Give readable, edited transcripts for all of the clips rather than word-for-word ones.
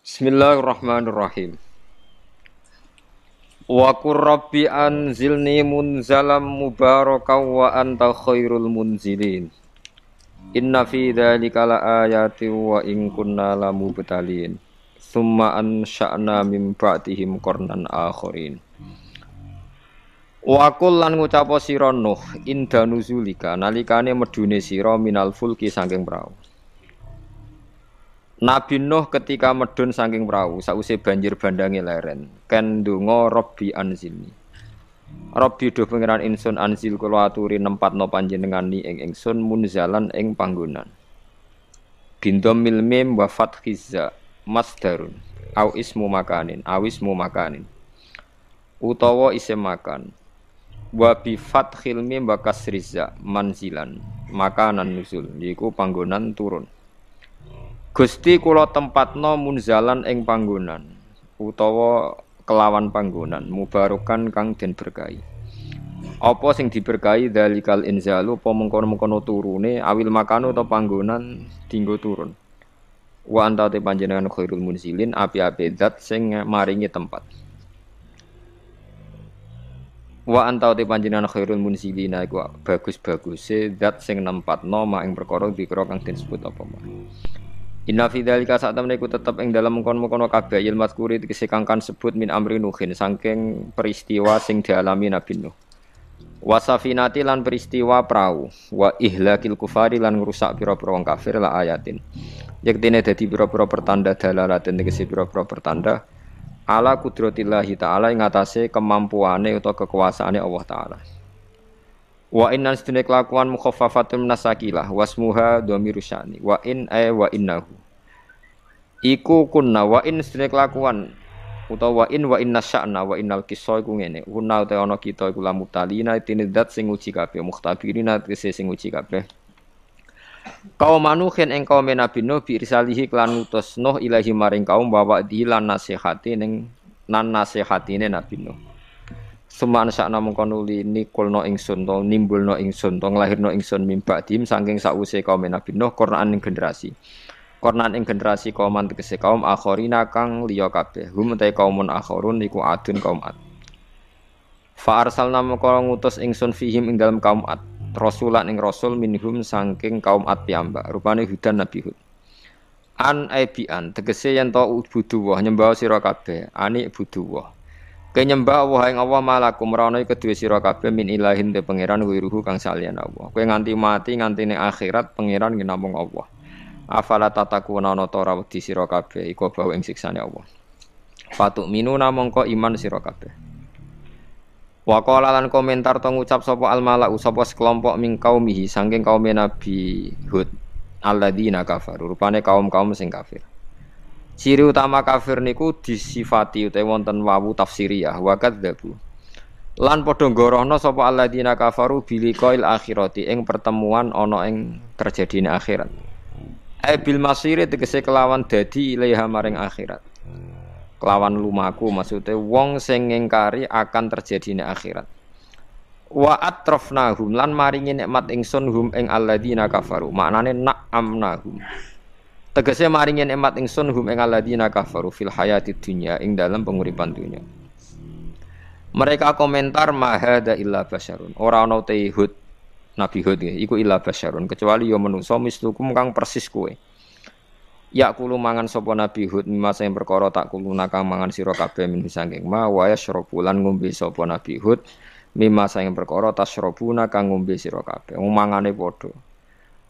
Bismillahirrahmanirrahim. Wa qur rabbi anzilni munzalam mubarakan wa anta khairul munzilin. Inna fi dzalika laayatin wa in kunna lamubtalin. Tsumma ansha'na min ba'dihim qarnan akharin. Wa qul lan ngucapa sira Nuh inda nuzulika nalikane medune sira minal fulki saking prau. Nabi Nuh ketika medun saking perahu sause banjir bandange leren ken ndonga Rabbi anzilni. Rabbi do pangeran ingsun anzil kula aturi nempatno panjenengan ni ing ingsun munzalan ing panggonan. Bindhamil mim wa fathizza masdarun au ismu makanin utawa isim makan wa bi fathil mim wa kasrizza manzilan makanan nuzul iku panggonan turun. Gusti kula tempatno munzalan ing panggonan utawa kelawan panggonan mubarokan kang den berkahi. Apa sing diberkahi dalikal inzalu apa mengkono-mengkono turune awil makanu utawa panggonan dinggo turun. Wa anta te panjenengan khairul munzilin api-api zat sing maringi tempat. Wa anta te panjenengan khairul munzilina iku bagus-baguse zat sing nempatno mak ing perkara dikira kang disebut apa mah. Inna fi dzalika sa'tamne iku tetep ing dalam mengkon-mengkono kabeh il mazkuri tegese kang kan sebut min amri nuhin saking peristiwa sing dialami Nabi Nuh. Wasafinati lan peristiwa prau wa ihlakil kufari lan ngrusak pira-pira wong kafir la ayatin. Yektene dadi pira-pira pertanda dalalaten tegese pira-pira pertanda ala kudratillahi taala ing atase kemampuane utawa kekuasaane Allah taala. Wa innan sedene kelakuan mukhaffafatun nasakilah wasmuha dhamiru sya'ni wa in wa innahu iku kunna wa in sedene kelakuan utawa wa inna sya'na wa innal qissa iku ngene kunna utawa ana kita iku lamutalina tinidat sing uji kabeh mukhtabirina tegese sing uji kabeh kaum manuhin ing kaum Nabi Nuh bi risalihi klan utus Nuh ilahi maring kaum bawa dilan nasihati ning nan nasihatine Nabi Nuh. Suman sakna mengko nuli nikulno ingsun to nimbulno ingsun to nglahirno ingsun mimba dim saking sause kaum Nabi Nuh Qur'an ing generasi. Qur'an ing generasi kaum tegese kaum akhirina kang liya kabeh. Hum ta kaumun akhirun iku adun kaum Ad. Fa arsalna mengko ngutus ingsun fihim ing dalem kaum Ad. Rasulan ing rasul minhum saking kaum Ad piyambak. Rupane Hudan Nabi Hud. An aibian tegese yen to buduwah nyembah sira kabeh. Ani buduwah. Kenyembah Allah ing Allah malakum ra ono kedue sira kabeh min ilahin te pangeran wiruhu kang salian Allah. Kowe nganti mati nganti ning akhirat pangeran ki namung Allah. Afala tatakuna ana ta ora wedi sira kabeh iku bawa ing siksane Allah. Fatuk minuna mongko iman sira kabeh. Wa qala lan komentar to ngucap sapa al mala'u sapa sekelompok ming kaumihi saking kaum Nabi Hud alladzina kafaru rupane kaum-kaum sing kafir. Ciri utama kafir niku disifati utawa wonten wawu tafsiriyah wa kadzdzabu. Lan padha ngorohna sapa alladzina kafaru biliqail akhirati ing pertemuan ana ing terjadine akhirat. Bil masiri tegese kelawan dadi ilaiha maring akhirat. Kelawan lumaku maksude wong sing ngingkari akan terjadine akhirat. Wa atrafnahum lan maringi nikmat ingsun hum ing alladzina kafaru. Maknane na'amnahum. Tegese maringi nikmat ingsun hum ing alladzina kafaru fil hayatid dunya ing dalam penguripan dunya. Mereka komentar mahada illa basyarun. Ora ana te Hud Nabi Hud iku illa basyarun kecuali ya manungsa mislukum kang persis kowe. Ya kulo mangan sapa Nabi Hud mimasa ing perkara tak kuluna kang mangan sira kabeh min saking ma wa yashrabulan ngombe sapa Nabi Hud mimasa ing perkara tasyrabuna kang ngombe sira kabeh. Mangane padha.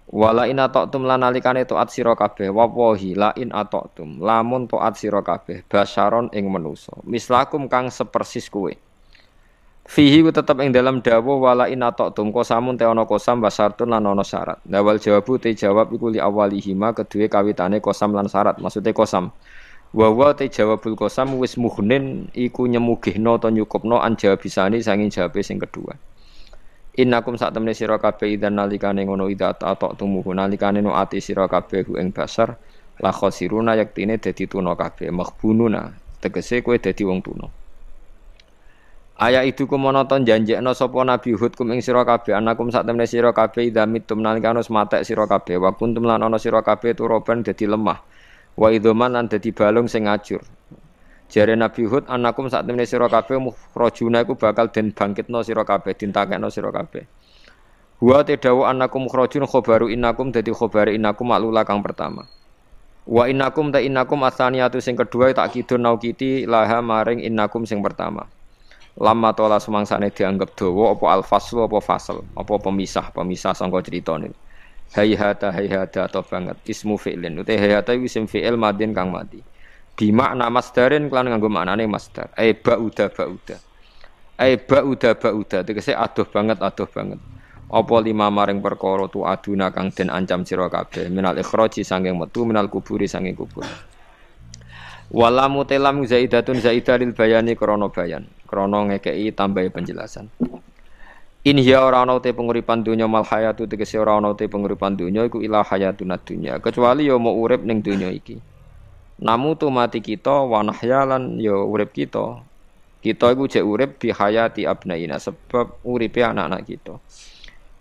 Wala in ata'tum lan nalikane taat sira kabeh wawahi la in ata'tum lamun taat sira kabeh basyaron ing manusa mislakum kang sepersis kowe fihi tetep ing dalam dawuh wala in ata'tum kosamun te ana kosam basartun lan ana syarat dawal jawabu te jawab iku li awalihima kedue kawitane kosam lan syarat maksude kosam wa te jawabul kosam wis muhnin iku nyemugihna ta nyukupna an jawabisani sanging jawabe sing kedua. Innakum sak temene sira kabeh idzan nalikane ngono idza ta'tumuhu nalikane no ati sira kabeh ing basar la khosiruna yaktine dadi tuna kabeh maghbununa tegese kowe dadi wong tuna. Aya itu kumonoton janjekno sapa Nabi Hud kum ing sira kabeh anakum sak temene sira kabeh idza mitum nalikane matek sira kabeh wa kuntum lan ana sira kabeh turoban dadi lemah Wa idzaman lan dadi balung sing ngajur. Jare Nabi Hud anakum sak temene sira kabeh mukhrajuna iku bakal den bangkitno sira kabeh, dintakekno sira kabeh. Wa tadawu anakum mukhrajun khabaru innakum dadi khabare innakum maklula kang pertama. Wa innakum ta innakum asaniyatu sing kedua tak kidun naukiti laha maring innakum sing pertama. Lama tola semangsane dianggap dawa apa al-faslu apa fasal, apa pemisah sangka critane. Hayhata atau banget ismu fi'lin uta hayhata isim fi'il madin kang mati. Bi makna masdarin kelan nganggo maknane masdar. Ba'uda. Ba'uda tegese adoh banget. Apa lima maring perkara tu aduna kang den ancam sira kabeh minal ikhraji sanging metu minal kuburi sanging kubur. Walamu telam zaidatun zaidalil bayani krana bayan. Krana ngekeki tambahi penjelasan. In hiya ora ana te penguripan donya mal hayatu tegese ora ana te penguripan donya iku ila hayatun dunya kecuali ya mau urip ning donya iki. Namu tu mati kita wa nahyalan ya urip kita. Kita iku jek urip bi hayati abnaina sebab uripe anak-anak kita.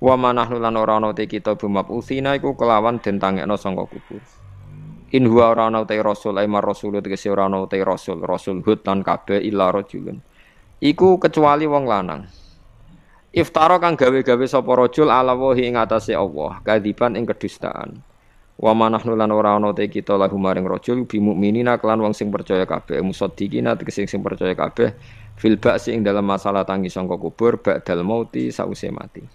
Wa manahnu lan ora ana te kita bumab usina iku kelawan den tangekno sangka kubur. In huwa ora ana te rasul ai rasul tegese ora ana te rasul Hud lan kabeh illa rajulun. Iku kecuali wong lanang. Iftara kang gawe-gawe sapa rajul ala wahi ing atase Allah, kadiban ing kedustaan. Wa manahnu lan ora ana te kita lahu maring rajul bi mukminina kelan wong sing percaya kabeh, musaddiqina tegese sing percaya kabeh fil ba'si ing dalam masalah tangi sangka kubur ba'dal mauti sause mati.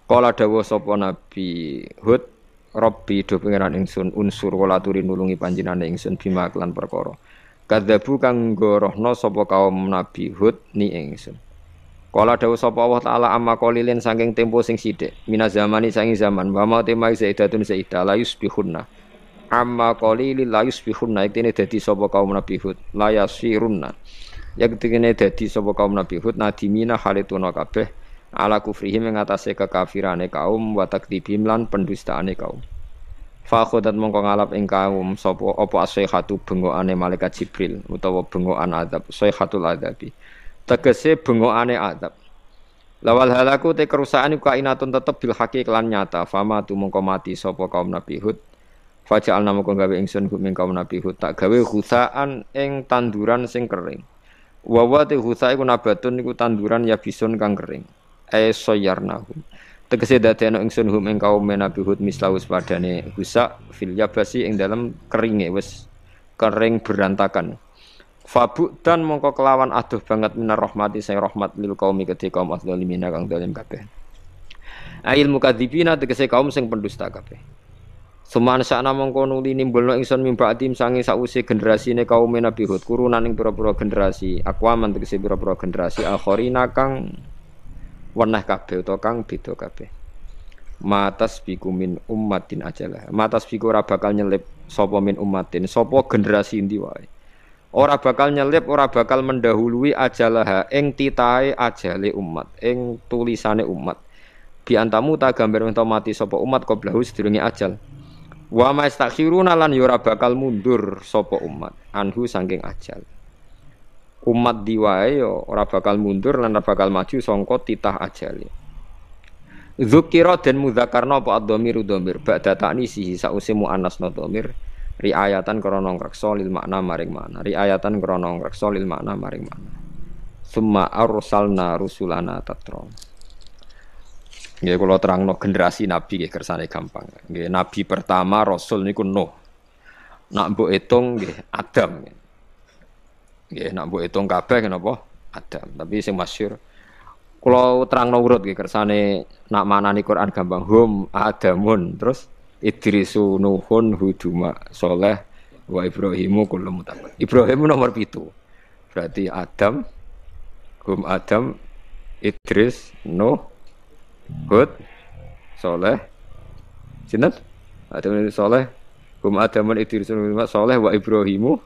Kala dawuh sapa Nabi Hud, Rabbi do pangeran ingsun unsur wala turi nulungi panjenengan ingsun bima kelan perkara. Kadzabu kang gorohno sapa kaum Nabi Hud ni ingsun. Kala dawuh sapa Allah taala amma qalilin saking tempo sing sithik minaz zamani saking zaman wa ma tema zaidatun zaidah la yusbihunna amma qalilil la yusbihunna iktene dadi sapa kaum Nabi Hud la yasirunna iktene dadi sapa kaum Nabi Hud nadimina halituna kabeh ala kufrihim ing atase kekafirane kaum wa takdibim lan pendustaane kaum fa khodat mongko ngalap ing kaum sapa apa asihatu bengokane malaikat Jibril utawa bengokan azab sayhatul adabi tegese bengokane adab. Lawal halaku te kerusakan iku kainatun tetep bil haqi kelan nyata. Fama tu mongko mati sapa kaum Nabi Hud. Faja'alna mongko gawe ingsun hum kaum Nabi Hud tak gawe khusaan ing tanduran sing kering. Wa wa te khusa iku nabatun iku tanduran ya bisun kang kering. Soyarnahum. Tegese dadekno ingsun hum ing kaum Nabi Hud mislaus padane khusa fil yabasi ing dalem keringe wis kering berantakan. Fabu dan mongko kelawan aduh banget minar rahmati saya rahmat lil qaumi kedhe kaum adzalimin kang zalim kabeh. Ail mukadzibina tegese kaum sing pendusta kabeh. Suman sakna mongko nuli nimbulno ingsun mimbatim sange sause generasine kaum Nabi Hud kurunan ing pira-pira generasi aqwaman tegese pira-pira generasi akhirina kang weneh kabeh utawa kang beda kabeh. Matas biku min ummatin ajalah. Matas biku ora bakal nyelip sapa min ummatin sapa generasi endi wae. Ora bakal nyelip, ora bakal mendahului ajalah ing titahe ajale umat, ing tulisane umat. Bi antamu ta gambar ento mati sapa umat qablahu sedurunge ajal. Wa mastakhiruna lan ya ora bakal mundur sapa umat anhu saking ajal. Umat diwae ya ora bakal mundur lan ora bakal maju sangka titah ajale. Dzukira den mudzakarna apa ad-dhamir ba'da ta'nisihi sause muannasna dhamir. Riayatan krana ngreksa lil makna maring makna riayatan krana ngreksa lil makna maring makna summa arsalna rusulana tatra nggih kula terangno generasi nabi nggih kersane gampang nggih nabi pertama rasul niku Nuh nak mbok hitung nggih Adam nggih nak mbok hitung kabeh napa Adam tapi sing masyhur kula terangno urut nggih kersane nak manani Quran gampang hum Adamun terus Idrisu Nuhun Huduma Soleh wa Ibrahimu kullu mutabar. Ibrahim nomor 7. Berarti Adam Adam Idris Nuh Hud Soleh sinten? Adam Soleh Adam Idris Nuh Soleh wa Ibrahimu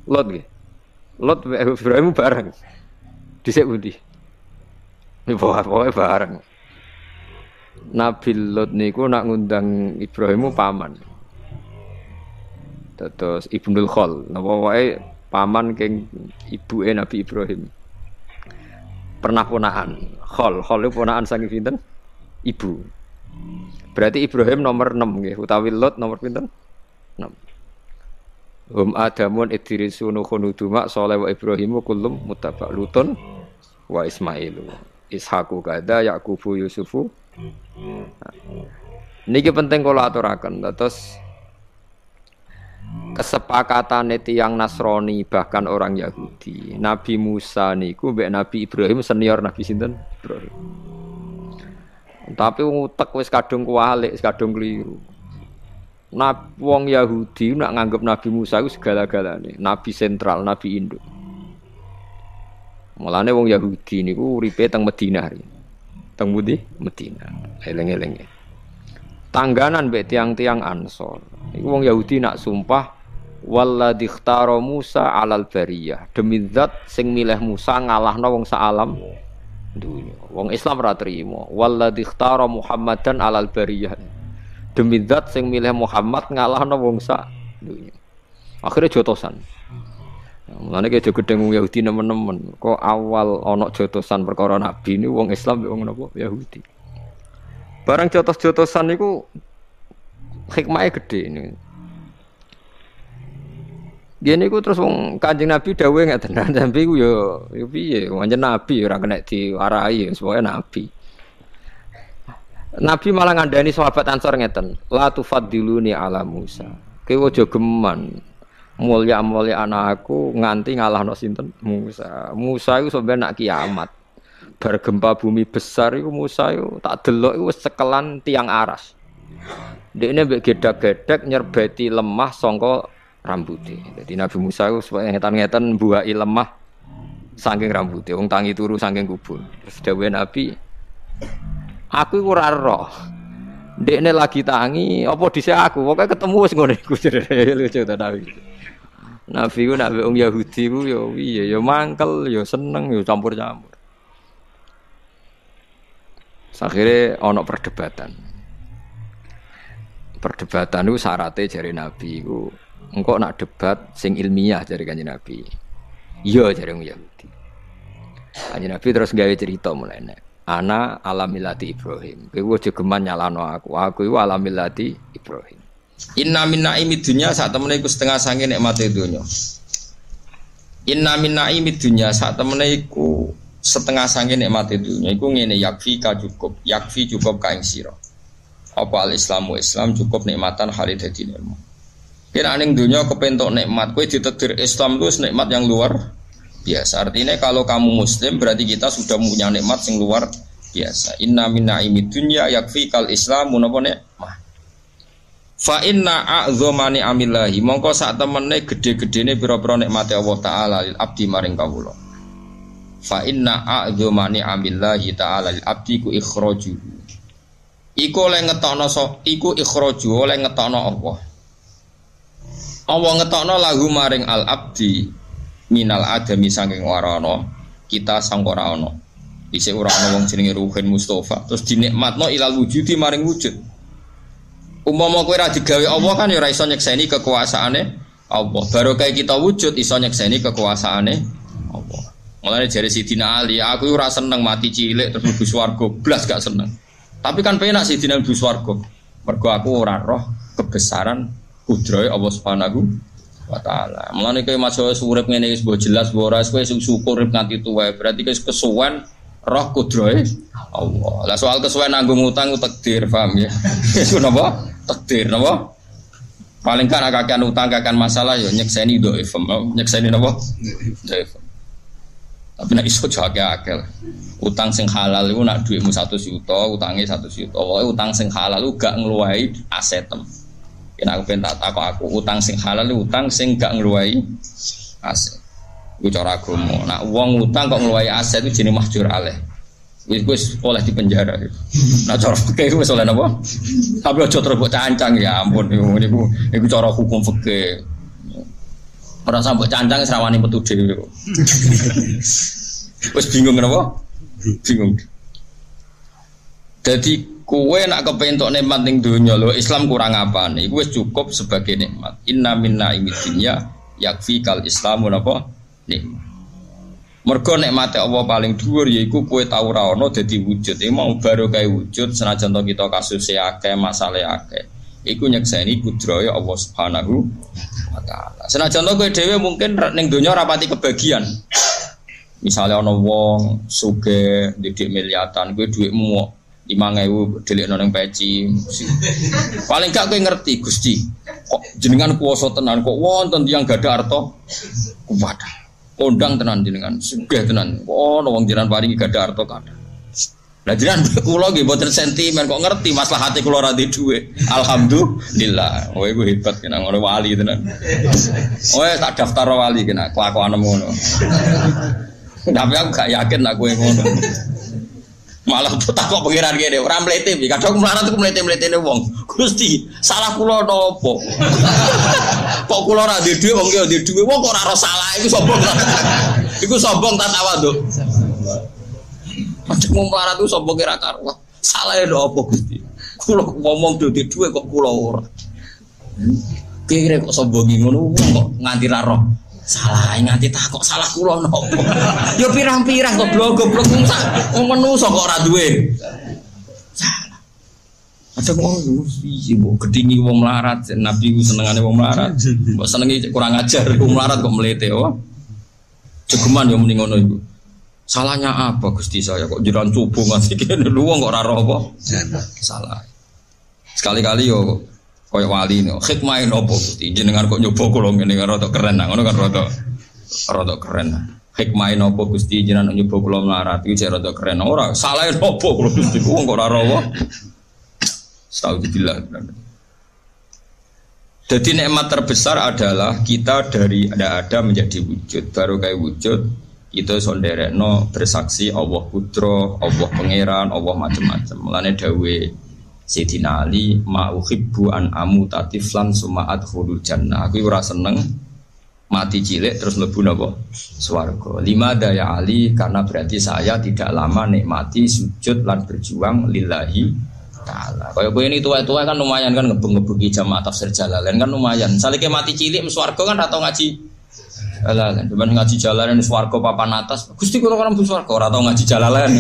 Lot nggih. Lot Ibrahim bareng. Dhisik pundi? Pokoke bareng. Nabi Lot niku nak ngundang Ibrahimu paman. Terus Ibnul Khol, napa wae paman keng ibuke Nabi Ibrahim. Pernah ponakan. Khol itu ponakan saking pinten? Ibu. Berarti Ibrahim nomor 6 nggih, utawi Lot nomor pinten? Hum Adamun Idrisu Nuhun Huduma Saleh wa Ibrahimu kullum muttaba Lutun wa Ismailu Ishaqu kada Yaqubu Yusufu. Niki penting kula aturaken. Terus kesepakatan tiyang Nasrani bahkan orang Yahudi. Nabi Musa niku mbek Nabi Ibrahim senior Nabi sinten? Ibrahim. Tapi ngutek wis kadung kualik, wis kadung keliru. Wong Yahudi nak nganggep Nabi Musa itu segala-galane, nabi sentral, nabi induk. Mulane wong Yahudi niku uripe teng Madinah. Teng pundi? Madinah. Eling-eling. Tangganan mbek tiang-tiang Ansor. Iku wong Yahudi nak sumpah walladzi ikhtara Musa 'alal bariyah. Demi zat sing milih Musa ngalahno wong sak alam dunya. Wong Islam ora trimo. Walladzi ikhtara Muhammadan 'alal bariyah. Demi zat sing milih Muhammad ngalahno wong sak dunya. Akhire jotosan. Mulane ki aja gedeng wong Yahudi nemen-nemen. Kok awal ana jotosan perkara nabi ini wong Islam wong napa Yahudi. Barang jotos-jotosan niku hikmahe gedhe ini. Dia niku terus wong Kanjeng Nabi dawuhe ngeten, sampe ku yo piye, pancen nabi ora kena diwarai, sepoke nabi. Nabi malah ngandani sahabat Ansor ngeten, la tufaddiluni ala Musa. Kowe aja geman mulya-mulya anakku nganti ngalahno sinten Musa. Musa iku sampe nak kiamat. Bar gempa bumi besar iku Musa iku tak delok iku wis cekelan tiang aras. Dekne mbek gedak-gedek nyerbeti lemah sangka rambuté. Dadi Nabi Musa iku supaya ngetan-ngetan mbuaki lemah saking rambuté. Wong tangi turu saking kubur. Terus dawuhe Nabi, aku iku ora roh. Dekne lagi tangi, apa dhisik aku? Pokoke ketemu wis ngono iku. Lucu ta Nabi. Nabi ku nak wong Yahudi ku ya piye? Ya mangkel, ya seneng, ya campur-campur. Akhirnya ana perdebatan. Perdebatan itu syaratnya jari Nabi ku engko nak debat sing ilmiah jari Kanjeng Nabi. Iya jari wong Yahudi. Kanjeng Nabi terus gawe cerita mulane. Ana alamillati Ibrahim. Kowe aja geman nyalano aku. Aku iku alamillati Ibrahim. Inna min naimid dunya sak temene iku setengah sange nikmate donya. Inna min naimid dunya sak temene iku setengah sange nikmate dunya iku ngene yakfi ka cukup. Yakfi cukup ka ing sira. Apa al-islamu Islam cukup nikmatan halid dadi nikmat. Kira ning donya kepentok nikmat, kowe ditakdir Islam itu nikmat yang luar biasa. Artinya kalau kamu muslim berarti kita sudah punya nikmat yang luar biasa. Inna min naimid dunya yakfi kal islamu napa nikmah. Fa inna a'dzamani amillahi mongko sak temene gedhe-gedhene pira-pira nikmate Allah taala lil abdi maring kawula. Fa inna a'dzamani amillahi taala lil abdi ku ikhraju. Iku oleh ngetokno iku ikhraju oleh ngetokno Allah. Allah ngetokno lagu maring al abdi minal adami saking warana kita sang ora ana. Dhisik ora ana wong jenenge Ruhin Mustafa terus dinikmatno ilal wujudi maring wujud. Umpama kowe ora digawe Allah kan ya ora iso nyekseni kekuasaane Allah. Baru kayak kita wujud iso nyekseni kekuasaane Allah. Mulane jare Sidina Ali, aku ora seneng mati cilik terus mlebu swarga, blas gak seneng. Tapi kan penak Sidina mlebu swarga. Mergo aku ora roh kebesaran kudrahe Allah Subhanahu wa taala. Mulane kowe masuk urip ngene wis mbok jelas mbok ora kowe syukur urip nganti tuwa. Berarti kowe kesuwen roh kudrahe Allah. Lah soal kesuwen nanggung utang takdir, paham ya? Iku napa? Takdir napa? Paling kan akakan utang akakan masalah ya nyekseni dhaif, nyekseni napa? Dhaif. Tapi nek iso jake akeh. Utang sing halal iku nak dhuwitmu 1 juta, utange 1 juta. Pokoke utang sing halal ku gak ngluwahi asetem. Yen aku ben tak takok aku, utang sing halal iku utang sing gak ngluwahi aset. Iku cara agama. Nak wong utang kok ngluwahi aset iku jenenge mahjur alaih. Wis oleh di penjara gitu. Nah cara fikih wis oleh napa? Tapi aja terus mbok cancang ya ampun niku cara hukum fikih. Ora sampe cancang wis rawani metu dhewe kok. Wis bingung napa? Bingung. Dadi kowe nak kepentok nikmat ning donya lho Islam kurang apane? Iku wis cukup sebagai nikmat. Inna minna imidinya yakfi kal islamu napa? Nikmat. Mergo nikmate Allah paling dhuwur yaiku kowe tau ora ana dadi wujud. Mau baru kae wujud senajan to kita kasus akeh, masalah akeh. iku nyekseni kudrahe Allah Subhanahu wa taala. Senajan to kowe dhewe mungkin ning donya rapati kebagian. Misalnya ana wong sugih didik miliatan, kowe dhuwitmu 5.000 delikno ning peci. Paling gak kowe ngerti Gusti, kok jenengan kuwasa tenan kok wonten tiyang gadah arta kuwat. Kondang tenan jenengan, sugih tenan. Oh, wong jenengan paringi gadah harta kathah. Lah jenengan kula nggih mboten sentimen kok ngerti maslahate kula ra ndek dhuwit. Alhamdulillah. Oh iku hebat kena ngono wali tenan. Oh tak daftar wali kena kelakuan ngono. Tapi aku gak yakin nak kowe ngono. Malah takok pengiran kene ora mlete iki. Kadang melarat iku mlete-mletene wong. Gusti, salah kula napa? Kok kula ora ndek dhuwit wong ki ndek dhuwit wong kok ora ora salah iku sombong. Iku sombong ta tawadhu. Macam melarat iku sombong kira karo. Salah ya napa Gusti? Kula ngomong ndek dhuwit kok kula ora. Kira kok sombongi ngono wong kok nganti ra roh. Salah nganti tak kok salah kula napa? Ya pirang-pirang kok goblok wong menungso kok ora duwe. Salah. Ada wong iki mbok gedhingi wong melarat, Nabi ku senengane wong melarat. Mbok senengi kurang ajar wong melarat kok mlete wae. Jegeman ya muni ngono iku. Salahnya apa Gusti saya kok jiran cupu nganti kene wong kok ora roh apa? Salah. Sekali-kali yo koyo wali no, hikmah nopo Gusti jenengan kok nyoba kula ngene rada keren nah ngono kan rada keren. Hikmah nopo Gusti jenengan nyoba kula melarat iki jek rada keren. Ora salah nopo kula Gusti wong kok ora rawa. Astagfirullah. Jadi nikmat terbesar adalah kita dari ada menjadi wujud. Baru kayak wujud itu sonderekno bersaksi Allah putra, Allah pangeran, Allah macam-macam. Mulane dawuhe Sayyidina Ali ma'uhibbu an amutatiflan suma'at khulul jannah. Aku ora seneng mati cilik terus mlebu napa swarga. Lima daya Ali karena berarti saya tidak lama nikmati sujud lan berjuang lillahi taala. Kaya kowe ini tua-tua kan lumayan kan ngebeng-ngebengi jamaah tafsir Jalalain kan lumayan. Salike mati cilik mlebu swarga kan ora tau ngaji. Alah kan ben ngaji Jalalain swarga papan atas. Gusti kula kan mlebu swarga ora tau ngaji Jalalain.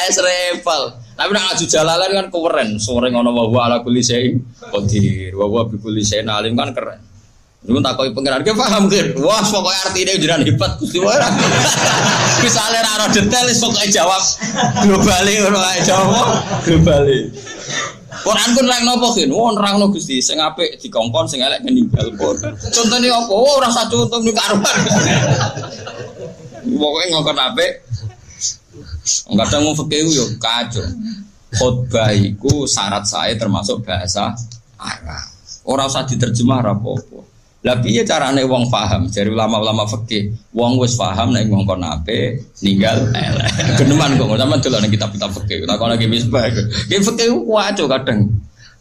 Repal. Tapi nak ngaji Jalalain kan keren. Sore ngono wa ala kulli syai'in qadir. Wa bi kulli syai'in alim kan keren. Lu takoki pengiran ke paham kan? Wah, pokoke artine jenengan hebat Gusti wae. Misale ra ora detail wis pokoke jawab globale ngono ae jawab globale. Quran kun rang nopo kin? Wong nerangno Gusti, sing apik dikongkon, sing elek ninggal pun. Contone apa? Oh, ora sak contoh niku karuan. Pokoke ngongkon apik. Kadang wong fikih yo kacau. Khotbah iku syarat saya termasuk bahasa Arab. Ora usah diterjemah ora apa-apa. Lah piye carane wong paham? Dari ulama-ulama fikih, wong wis paham nek ngongkon apik, ninggal elek. Geneman kok sampean delok ning kitab-kitab fikih. Takon lagi misbah. Ki fikih ku kacau kadang.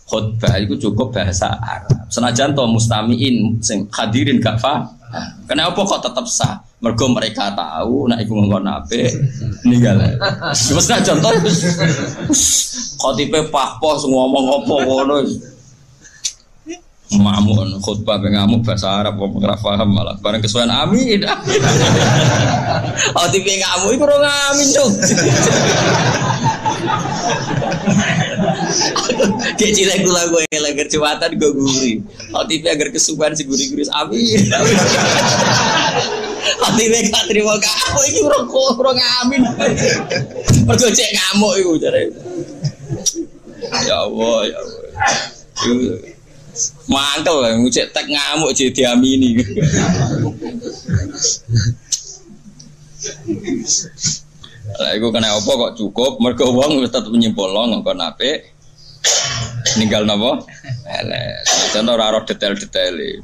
Khotbah iku cukup bahasa Arab. Senajan to mustamiin sing hadirin gak paham. Kenapa kok tetap sah? Mergo mereka tahu nek iku ngongkon apik ninggal. Wis contoh khotibe pahpoh ngomong apa ngono. Ngamuk khutbah ngamuk bahasa Arab kok ora paham malah bareng kesuwen amin. Khotibe ngamuk iku ora ngamin cuk. Kayak cilek kula gue lagi Jumatan gue guri. Khotibe agar kesuwen si guri-guri amin. Khotibe gak terima kamu iki ora ngamin. Mergo cek ngamuk iku jare. Ya Allah, ya Allah. Mangkel lah, ngucek tek ngamuk jadi diamini. Lah iku kena apa kok cukup? Mergo wong wis tetep nyimpulno ngongkon apik. Ninggal napa? Elek. Contoh ora ora detail-detaile.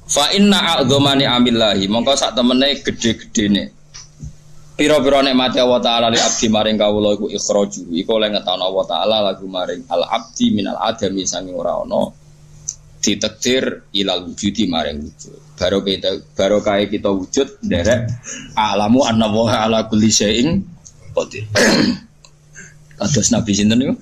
Fa inna a'dzamani amillahi, mongko sak temene gedhe-gedhene. Pira-pira nikmate Allah taala li abdi maring kawula iku ikhraju. Iku oleh ngetono Allah taala lagu maring al abdi minal adami sange ora ana ditakdir ilal wujudi maring wujud. Baru kae kita wujud nderek alamu annallaha ala kulli syai'in qadir. Kados Nabi sinten niku?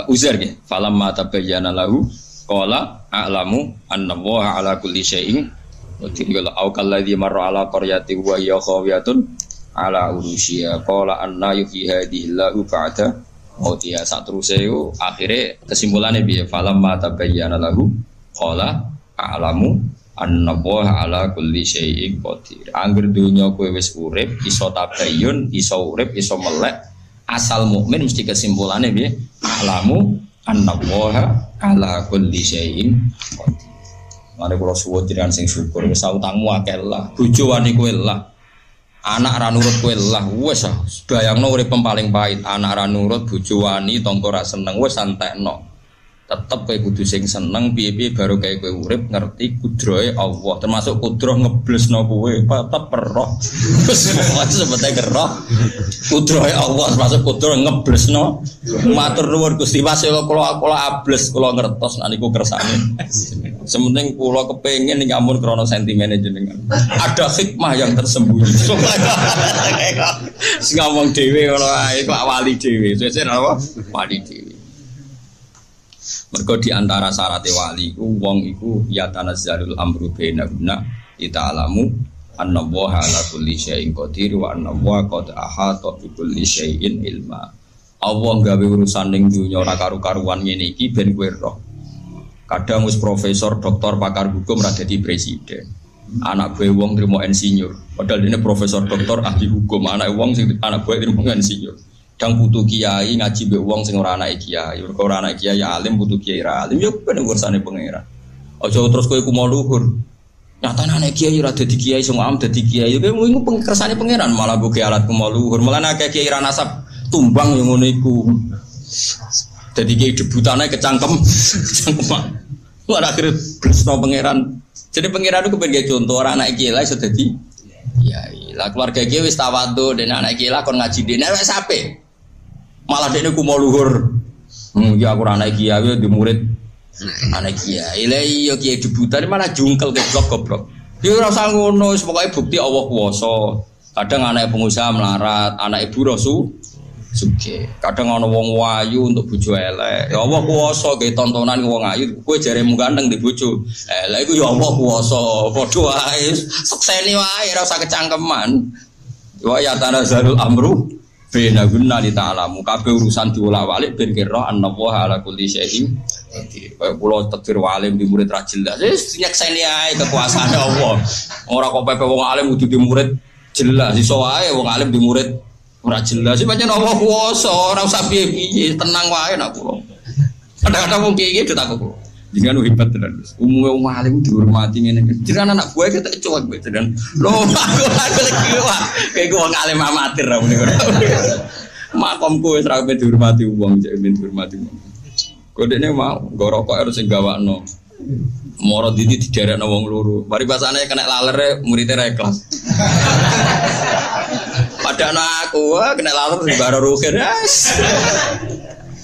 Uzair nggih. Falamma tabayyana lahu qala a'lamu annallaha ala kulli syai'in qadir. Au kalladzi marra ala qaryatin wa hiya khawiyatun ala urushiya qala anna yuhyi hadhihi Allahu ba'da Oh dia saat terus itu akhirnya kesimpulannya biar falam mata bayyana lahu qala a'lamu annallaha ala kulli syai'in qadir. Angger dunya kowe wis urip iso tabayyun, iso urip, iso melek, asal mukmin mesti kesimpulannya piye? A'lamu annallaha ala kulli syai'in qadir. Mane kula suwun jenengan sing syukur wis utangmu akeh lah, bojo wani kowe lah. Anak ra nurut kowe lah, wis bayangno urip paling pahit, anak ra nurut, bojo wani, tangga ra seneng, wis santekno. Tetep kowe kudu sing seneng piye-piye baru kayak kowe urip ngerti kudrohe Allah, termasuk kudroh ngeblesno kowe, tetep roh. Wis sebete roh. Kudrohe Allah termasuk kudroh ngeblesno. Matur nuwun Gusti Mas kula ables, kula ngertos nek niku kersane. Sementing kula kepengin nyampur krana sentimene jenengan. Ada hikmah yang tersembunyi. Sing ngomong dhewe ngono ae kok wali dhewe. Sesuk apa? Wali dhewe. Mergo di antara syarat wali iku wong iku ya tanazzalul amru bainahunna ita'lamu annallaha ala kulli syai'in qadir wa annallaha qad ahata bi kulli syai'in ilma. Allah gawe urusan ning dunya ora karu-karuan ngene iki ben kowe roh. Kadang wis profesor, doktor, pakar hukum ra dadi presiden. Anak gue wong trimo insinyur. Padahal dene profesor, doktor, ahli hukum. Anak wong sing anak gue trimo insinyur. Dang putu kiai ngaji mbek wong sing ora anake kiai. Mergo ora anake kiai alim, putu kiai ra alim. Ya ben urusanane pangeran. Aja terus kowe ku mau luhur. Nyatane anak kiai ora dadi kiai, sing am dadi kiai. Kowe iku kersane pangeran malah buke alat ku mau luhur. Malah akeh kiai ra nasab tumbang yo ngono iku. Dadi kiai debutane kecangkem. Kecangkeman. Ora akhir blesno pangeran. Jadi pangeran itu kepen contoh orang anak kiai lah iso dadi kiai. Lah keluarga kiai wis tawadhu den anak kiai lah kon ngaji dene wis ape. Malah dekne ku mau luhur. Ya aku ora anak kiai yo di murid anak kiai. Lah iya kiai debutan malah jungkel goblok. Ya ora usah ngono, wis pokoke bukti Allah kuwasa. Kadang anak pengusaha melarat, anak ibu rasu sugih. Kadang ana wong wayu untuk bojo elek. Ya Allah kuwasa ge tontonan wong ayu, kowe jaremu ganteng di bojo. Lah iku ya Allah kuwasa. Padha wae sekseni wae ora usah kecangkeman. Wa ya tanazzalul amru bainahunna li ta'lamu. Kabeh urusan diolak-walik ben kira annallaha ala kulli syai'in qadir. Kaya kula takdir walim di murid ra jelas. Wis nyekseni ae kekuasaane Allah. Ora kok pepe wong alim kudu di murid jelas iso wae wong alim di murid ora jelas sih pancen Allah kuwasa ora usah piye-piye tenang wae nak kula. Kadang-kadang wong kiye ditakok kula. Jangan hebat tenan. Umume wong alim dihormati ngene. Jenengan anak gue ketek cuek mbek tenan. Lho aku lagi wah kayak wong alim amatir ra muni. Makomku wis ra dihormati wong jek dihormati wong. Kodene mau nggo rokok harus sing gawakno. Moro didi dijarekno wong loro. Mari pasane kena lalere muridé ra ikhlas. Padahal aku kena laler di baro rukin.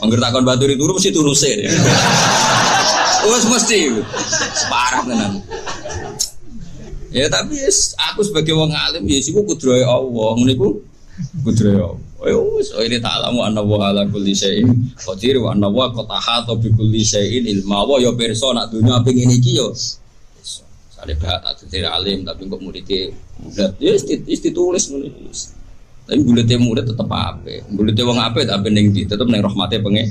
Angger takon baturi turu mesti turuse. Wes mesti parah tenan. Ya tapi aku sebagai wong alim ya siku kudrohe Allah. Ngene iku kudrohe Allah. Wes ini ta'lamu anna wa ala kulli syai'in qadir wa anna wa qad ahata bi kulli syai'in ilma. Wa ya pirsa nak dunya pengin iki yo. Sale bahat tak alim tapi kok muridé bulat ya ditulis ngene iki. Tapi bulete murid tetep apik. Bulete wong apik tak bening di tetep ning rahmate pengen.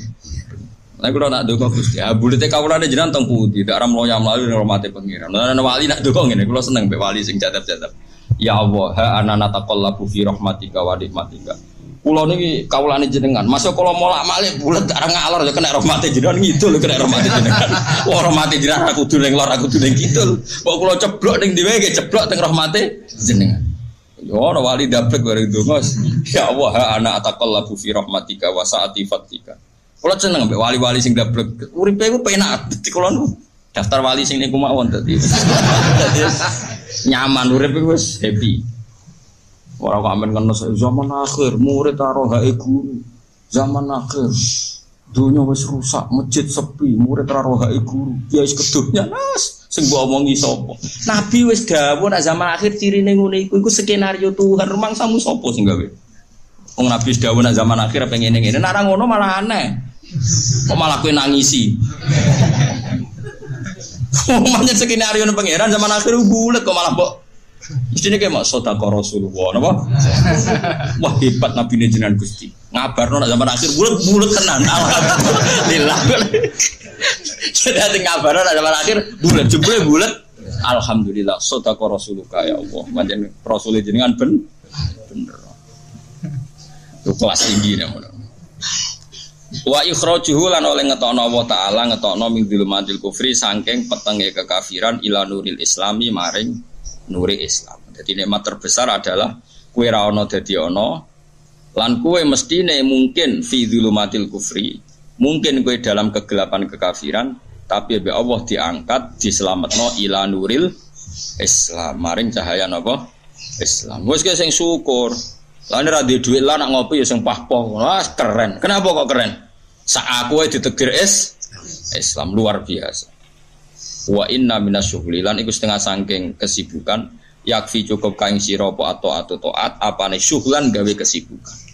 Lah kula nak ndonga Gusti. Ah bulete kawulane jenengan teng pundi? Dak ram loyam lalu ning rahmate pengiran. Ana wali nak ndonga ngene kula seneng mbek wali sing jatep-jatep. Ya Allah, ha anana taqallabu fi rahmatika wa nikmatika. Kula niki kawulane jenengan. Masa kula molak-malik bulet dak ngalor ya kena rahmate jenengan ngidul kena rahmate jenengan. Wah rahmate jenengan aku kudu ning lor aku kudu ning kidul. Kok kula ceblok ning diwe nggih ceblok teng rahmate jenengan. Yo ana wali dablek bareng donga. Ya Allah, ana ataqallabu fi rahmatika wa sa'ati fatika. Kula seneng mbek wali-wali sing dablek. Uripe ku penak. Dadi kula nu daftar wali sing niku mawon dadi. Nyaman uripe wis happy. Ora kok amen kena zaman akhir murid karo hake guru. Zaman akhir dunia wis rusak, masjid sepi, murid karo hake guru. Ya wis kedunya nas sing mbok omongi sapa. Nabi wis dawuh nek zaman akhir cirine ngene iku skenario Tuhan. Rumangsamu sapa sing gawe? Wong Nabi wis dawuh nek zaman akhir pengen ngene. Nek ora ngono malah aneh. Kok malah kowe nangisi. Omongnya skenario nang pangeran zaman akhir bulet kok malah mbok mestine kayak mak sedekah Rasulullah napa? Wah hebat Nabi jenengan Gusti. ngabarno nek zaman akhir bulet tenan. Alhamdulillah. Jadi ngabarno nek zaman akhir jebule bulet. Alhamdulillah. Sadaqa Rasulullah ya Allah. Pancen Rasul jenengan bener. Itu kelas tinggi namanya. Wa ikhrajuhu lan oleh ngetokno Allah taala ngetokno min dzulumatil kufri saking petenge kekafiran ila nuril islami maring nuri Islam. Jadi nikmat terbesar adalah kowe ra ono dadi ono lan kowe mestine mungkin fi dzulumatil kufri. Mungkin kowe dalam kegelapan kekafiran tapi be Allah diangkat diselametno ila nuril Islam maring cahaya napa? Islam. Wis sing syukur. Lah nek ra duwe dhuwit lah nak ngopi ya sing pahpoh. Wah, keren. Kenapa kok keren? Sak aku wae ditegir Islam luar biasa. Wa inna minasyughli lan iku setengah saking kesibukan yakfi cukup kaing sira apa atau taat apane syughlan gawe kesibukan.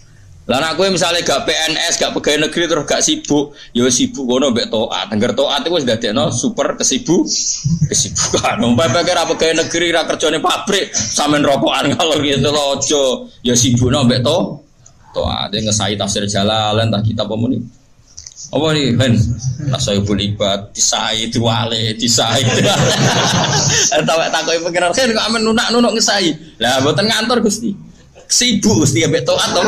Lah nek kowe misale gak PNS, gak pegawai negeri terus gak sibuk, ya sibuk ngono mbek taat. Angger taat iku wis dadekno super kesibukan. Umpama ra pegawai negeri ra kerjane pabrik, sampean rokokan kalau gitu lho aja. Ya sibukno mbek taat. Ngesai tafsir Jalalain tah kitab apa muni? Apa nih kan? Nasaibul ibad disai diwale disai. Tawa takoki pengiran kan kok amen nunak-nunuk ngesai. Lah mboten ngantor Gusti. Sibuk Gusti ambek taat to.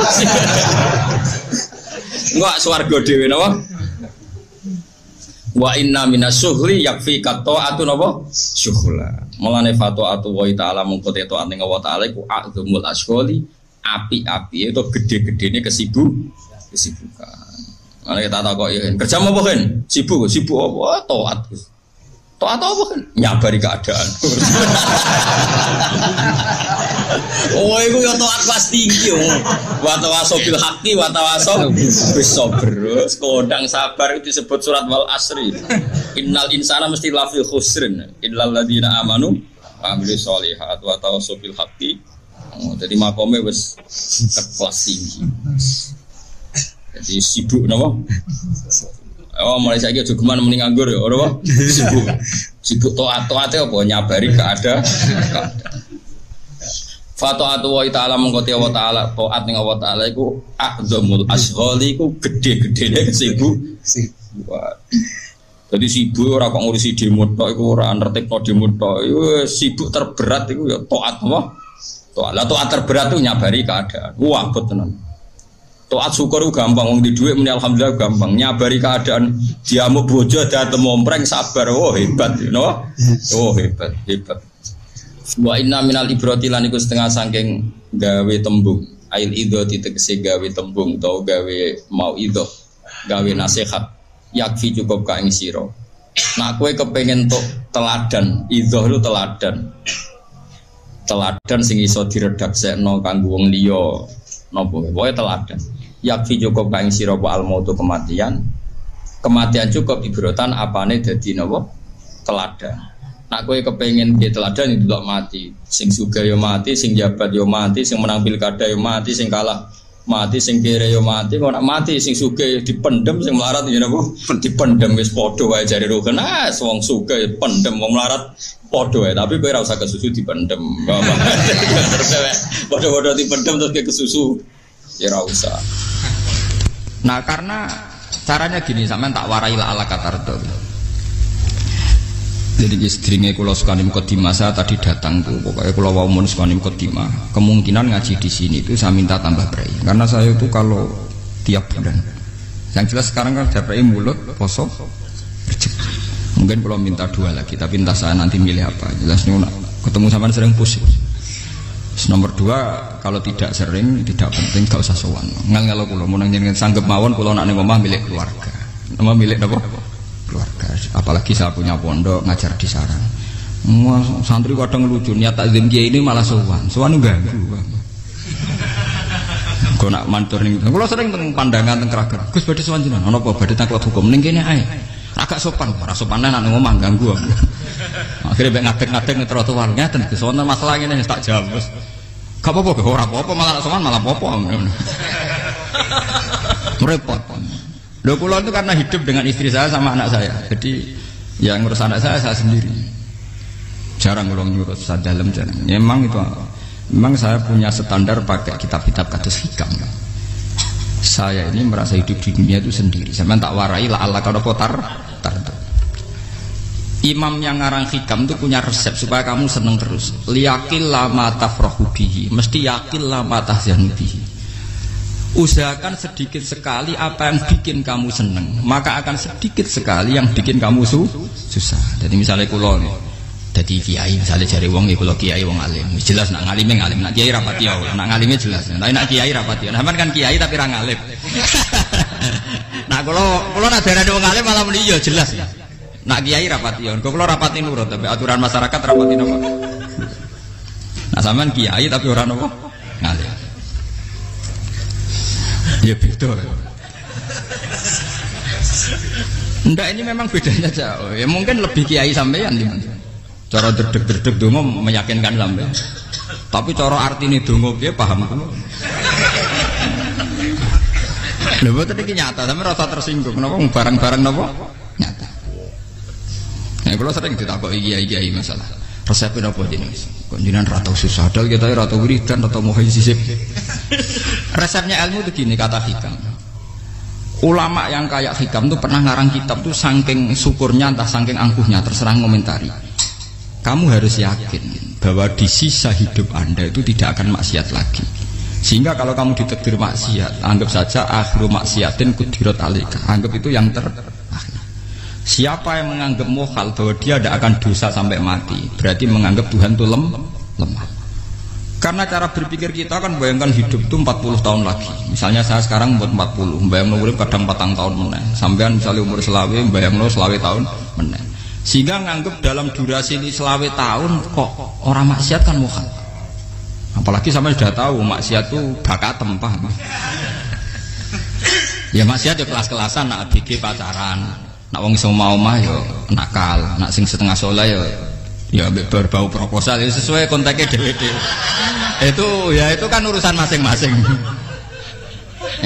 Enggak swarga dhewe napa? Wa inna minasyuhri yakfi qata'atu napa? Syuhla. Mulane fata'atu wa ta'ala mungko taat ning Allah taala iku azmul asghali, api-api itu gede-gedene kesibukan. Mana kita tahu ya kerja apa kan? Sibuk apa? Taat. Taat apa kan? Nyabari keadaan. Oh, itu ya taat kelas tinggi. Wa tawasaw bil haqqi wa tawasaw bis sabr. Kodang sabar itu disebut surat wal asri. Innal insana mesti lafi khusrin. Illal ladzina amanu wa amilus sholihat wa tawasaw bil haqqi. Jadi makome wis kelas tinggi. Jadi sibuk napa? Oh mulai saiki aja geman mending nganggur ya ora apa? Sibuk taat-taate apa nyabari keadaan. Fata'atu wa ta'ala mengkoti wa ta'ala taat ning Allah taala iku a'zamul asghali iku gede-gedene sibuk. Jadi sibuk ora kok ngurusi demo tok iku ora ngertekno demo tok. Sibuk terberat iku ya taat apa? Taat. Lah taat terberat itu nyabari keadaan. Wah, tenan. Taat syukur itu gampang, wong di dhuwit muni alhamdulillah gampang. Nyabari keadaan diamuk bojo dateng mompreng sabar. Oh hebat, you know? Oh hebat. Wa inna minal ibrati lan iku setengah saking gawe tembung. Ail idho tegese gawe tembung utawa gawe mau idho, gawe nasihat. Yakfi cukup ka ing sira. Nak kowe kepengin tok teladan, idho itu teladan. Teladan sing iso diredaksekno kanggo wong liya. Napa wae teladan. Yakfi cukup kaing sira wa al-mautu kematian. Kematian cukup ibrotan apane dadi napa? Teladan. Nak kowe kepengin piye teladan itu tak mati. Sing sugih ya mati, sing jabat ya mati, sing menang pilkada ya mati, sing kalah mati, sing kere ya mati. Kok nak mati sing sugih dipendem, sing melarat ya napa? Dipendem wis padha wae jare roken. Wong sugih pendem, wong melarat padha wae, tapi kowe ora usah kesusu dipendem. Padha-padha dipendem terus ke kesusu. Ya ora usah. Nah, karena caranya gini, sampean tak warai la ala katardo. Jadi istrinya kula sukani mukadimah, saya tadi datang tuh, pokoknya kula wau mun sukani mukadimah. Kemungkinan ngaji di sini itu saya minta tambah prei. Karena saya itu kalau tiap bulan. Yang jelas sekarang kan prei mulut, poso, rezeki. Mungkin kalau minta 2 lagi, tapi entah saya nanti milih apa. Jelasnya ketemu sama sering pusing. Nomor 2, kalau tidak sering, tidak penting, gak usah sowan. Ngel kula mun njenengan sanggep mawon kula nak ning omah milik keluarga. Nama milik napa? Keluarga. Apalagi saya punya pondok ngajar di sarang. Santri kadang lucu niat takzim kiai ini malah sowan. Sowan ganggu. Kok nak mantur ning kula sering teng pandangan teng Krager. Gus badhe sowan jenengan. Ana apa badhe taklet hukum ning kene ae. Agak sopan, ora sopan nek ning omah ganggu. Akhire mek ngadeg-ngadeg ning trotoar ngeten Gus wonten masalah ngene tak jawab. Gak apa-apa, ora apa-apa malah sowan malah apa-apa. Repot. Lho kula itu karena hidup dengan istri saya sama anak saya. Jadi yang ngurus anak saya sendiri. Jarang kula ngurus dalam jarang. Memang itu memang saya punya standar pakai kitab-kitab kados hikam. Saya ini merasa hidup di dunia itu sendiri. Sampeyan tak warai la Allah kalau potar. Imam yang ngarang hikam itu punya resep supaya kamu seneng terus. Liyakil lama tafrahu bihi, mesti yakil lama tahzanu bihi. Usahakan sedikit sekali apa yang bikin kamu seneng, maka akan sedikit sekali yang bikin kamu susah. Jadi misalnya kulo nih, jadi kiai misalnya cari wong, ya kulo kiai wong alim, jelas nak ngalim, nak kiai rapati ya, nak ngalimnya jelas. Tapi nak kiai rapati, nah kan kiai tapi orang ngalim. Nah kulo nak darah wong alim malah muni ya jelas. Nak kiai rapati ya, kulo rapati nurut, tapi aturan masyarakat rapati nopo. Nah sampean kiai tapi orang nopo ngalim. Ya beda. Ndak, ini memang bedanya jauh. Ya mungkin lebih kiai sampean di mana. Cara derdek-derdek dongo meyakinkan sampean. Tapi cara artine dongo piye paham kamu? Lha boten iki nyata, sampe rasa tersinggung. Napa barang-barang napa? Nyata. Nah, kalau sering ditakoki kiai-kiai masalah. Resepnya apa jenenge? Kok jenengan ra tau susah dal kita ra tau wiridan atau mohon sisip. Resepnya ilmu itu gini kata hikam. Ulama yang kayak hikam tuh pernah ngarang kitab tuh saking syukurnya entah saking angkuhnya terserah ngomentari. Kamu harus yakin bahwa di sisa hidup Anda itu tidak akan maksiat lagi. Sehingga kalau kamu ditakdir maksiat, anggap saja akhiru maksiatin kudirat alika. Anggap itu yang terakhir. Siapa yang menganggap mohal bahwa dia tidak akan dosa sampai mati, berarti menganggap Tuhan itu lemah. Karena cara berpikir kita kan bayangkan hidup itu 40 tahun lagi. Misalnya saya sekarang buat 40, bayangkan urip kadang 4 tahun meneh. Sampean misalnya umur selawe, bayangkan selawe tahun meneh. Sehingga nganggap dalam durasi ini selawe tahun kok orang maksiat kan mohal. Apalagi sampai sudah tahu maksiat itu bakatem, paham? Ya maksiat ya kelas-kelasan, nak bikin pacaran. Nak wong iso mau mah yo nakal, nak sing setengah soleh ya berbau proposal ya sesuai kontaknya dhewe-dhewe. Itu kan urusan masing-masing.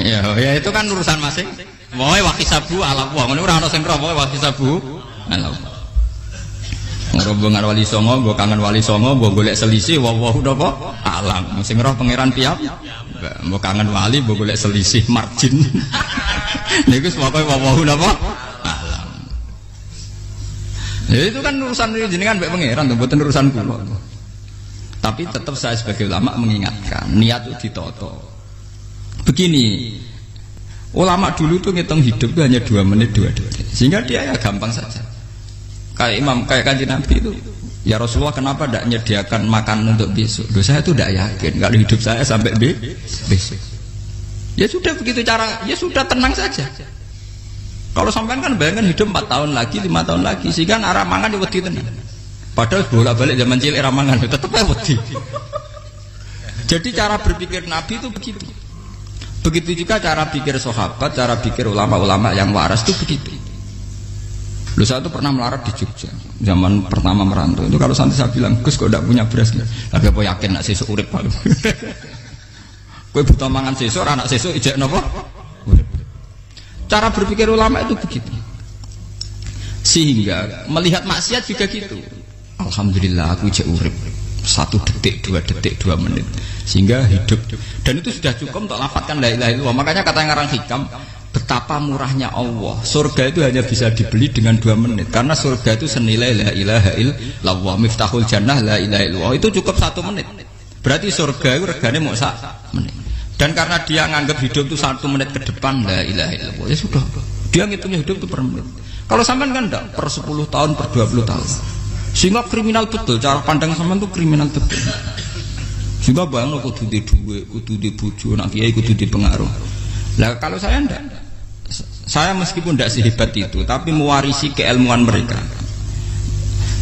ya itu kan urusan masing. Wae wakisabu ala wong ngono ora ana sing ro wae wakisabu ala. Ngrobongan wali songo, mbok kangen wali songo, mbok golek selisih wawahu napa alam. Sing roh pangeran piyam. Mbok kangen wali, mbok golek selisih margin. Niku pokoke wawahu napa ya itu kan urusan jenengan mbek pangeran tuh, bukan urusan kula. Tapi tetap saya sebagai ulama mengingatkan, niat itu ditoto. Begini, ulama dulu tuh ngitung hidup itu hanya 2 menit 2 detik, sehingga dia ya gampang saja. Kayak imam, kayak kanjeng Nabi itu, ya Rasulullah kenapa tidak menyediakan makan untuk besok? Loh, saya tuh tidak yakin kalau hidup saya sampai besok. Ya sudah begitu cara, ya sudah tenang saja. Kalau sampean kan bayangkan hidup 4 tahun lagi, 5 tahun lagi, sehingga arah mangan ya wedi tenan. Padahal bolak-balik zaman cilik arah mangan tetep ae wedi. Jadi cara berpikir Nabi itu begitu. Begitu juga cara pikir sahabat, cara pikir ulama-ulama yang waras itu begitu. Lu saya itu pernah melarat di Jogja, zaman pertama merantau. Itu kalau santri saya bilang, Gus kok tidak punya beras nih? Tapi apa yakin nak sesuk urip paling? Kowe buta mangan sesuk, anak sesuk ijek napa? Cara berpikir ulama itu begitu. Sehingga melihat maksiat juga gitu. Alhamdulillah aku ijek urip 1 detik, 2 detik, 2 menit. Sehingga hidup. Dan itu sudah cukup untuk lafadzkan la ilaha illallah. Makanya kata yang ngarang hikam, betapa murahnya Allah. Surga itu hanya bisa dibeli dengan 2 menit. Karena surga itu senilai la ilaha illallah. Miftahul jannah la ilaha illallah. Itu cukup 1 menit. Berarti surga itu regane mau 1 menit. Dan karena dia nganggap hidup itu 1 menit ke depan la ilaha illallah, ya sudah. Dia ngitungnya hidup itu per menit. Kalau sampean kan enggak, per 10 tahun, per 20 tahun. Sehingga kriminal betul, cara pandang sampean itu kriminal betul. Sehingga bayang kudu di duwe, kudu di bojo, nak kiai kudu di pengaruh. Lah kalau saya enggak. Saya meskipun enggak sehebat itu, tapi mewarisi keilmuan mereka.